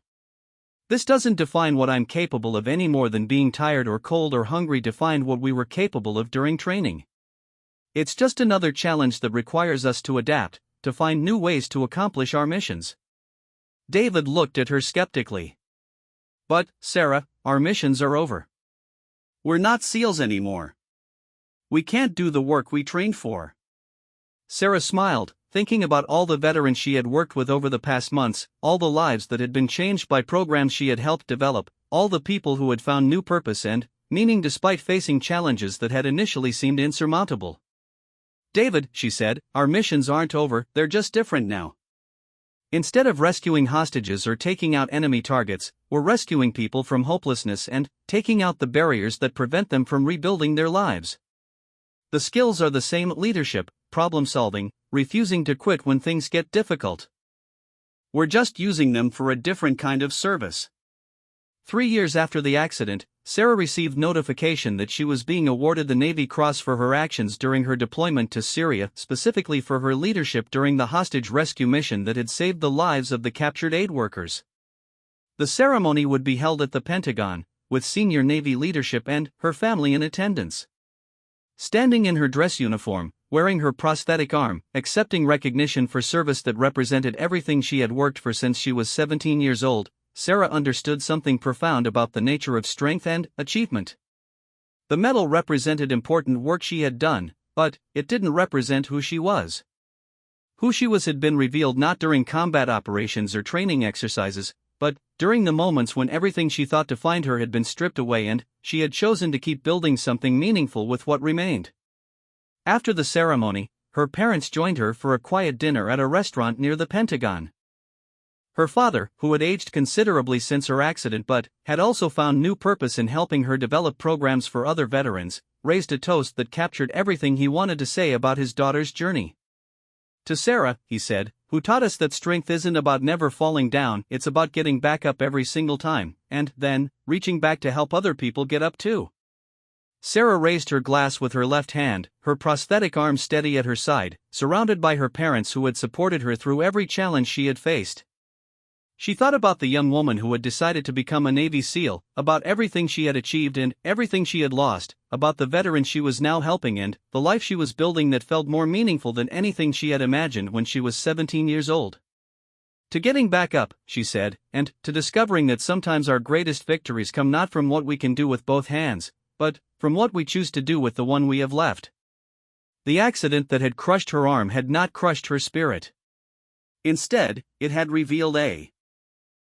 "This doesn't define what I'm capable of any more than being tired or cold or hungry defined what we were capable of during training. It's just another challenge that requires us to adapt, to find new ways to accomplish our missions." David looked at her skeptically. "But, Sarah, our missions are over. We're not SEALs anymore. We can't do the work we trained for." Sarah smiled, thinking about all the veterans she had worked with over the past months, all the lives that had been changed by programs she had helped develop, all the people who had found new purpose and meaning despite facing challenges that had initially seemed insurmountable. "David," she said, "our missions aren't over, they're just different now. Instead of rescuing hostages or taking out enemy targets, we're rescuing people from hopelessness and taking out the barriers that prevent them from rebuilding their lives. The skills are the same: leadership, problem solving, refusing to quit when things get difficult. We're just using them for a different kind of service." 3 years after the accident, Sarah received notification that she was being awarded the Navy Cross for her actions during her deployment to Syria, specifically for her leadership during the hostage rescue mission that had saved the lives of the captured aid workers. The ceremony would be held at the Pentagon, with senior Navy leadership and her family in attendance. Standing in her dress uniform, wearing her prosthetic arm, accepting recognition for service that represented everything she had worked for since she was 17 years old, Sarah understood something profound about the nature of strength and achievement. The medal represented important work she had done, but it didn't represent who she was. Who she was had been revealed not during combat operations or training exercises, but during the moments when everything she thought defined her had been stripped away and she had chosen to keep building something meaningful with what remained. After the ceremony, her parents joined her for a quiet dinner at a restaurant near the Pentagon. Her father, who had aged considerably since her accident but had also found new purpose in helping her develop programs for other veterans, raised a toast that captured everything he wanted to say about his daughter's journey. "To Sarah," he said, "who taught us that strength isn't about never falling down, it's about getting back up every single time, and then, reaching back to help other people get up too." Sarah raised her glass with her left hand, her prosthetic arm steady at her side, surrounded by her parents who had supported her through every challenge she had faced. She thought about the young woman who had decided to become a Navy SEAL, about everything she had achieved and everything she had lost, about the veterans she was now helping and the life she was building that felt more meaningful than anything she had imagined when she was 17 years old. "To getting back up," she said, "and to discovering that sometimes our greatest victories come not from what we can do with both hands, but from what we choose to do with the one we have left." The accident that had crushed her arm had not crushed her spirit. Instead, it had revealed a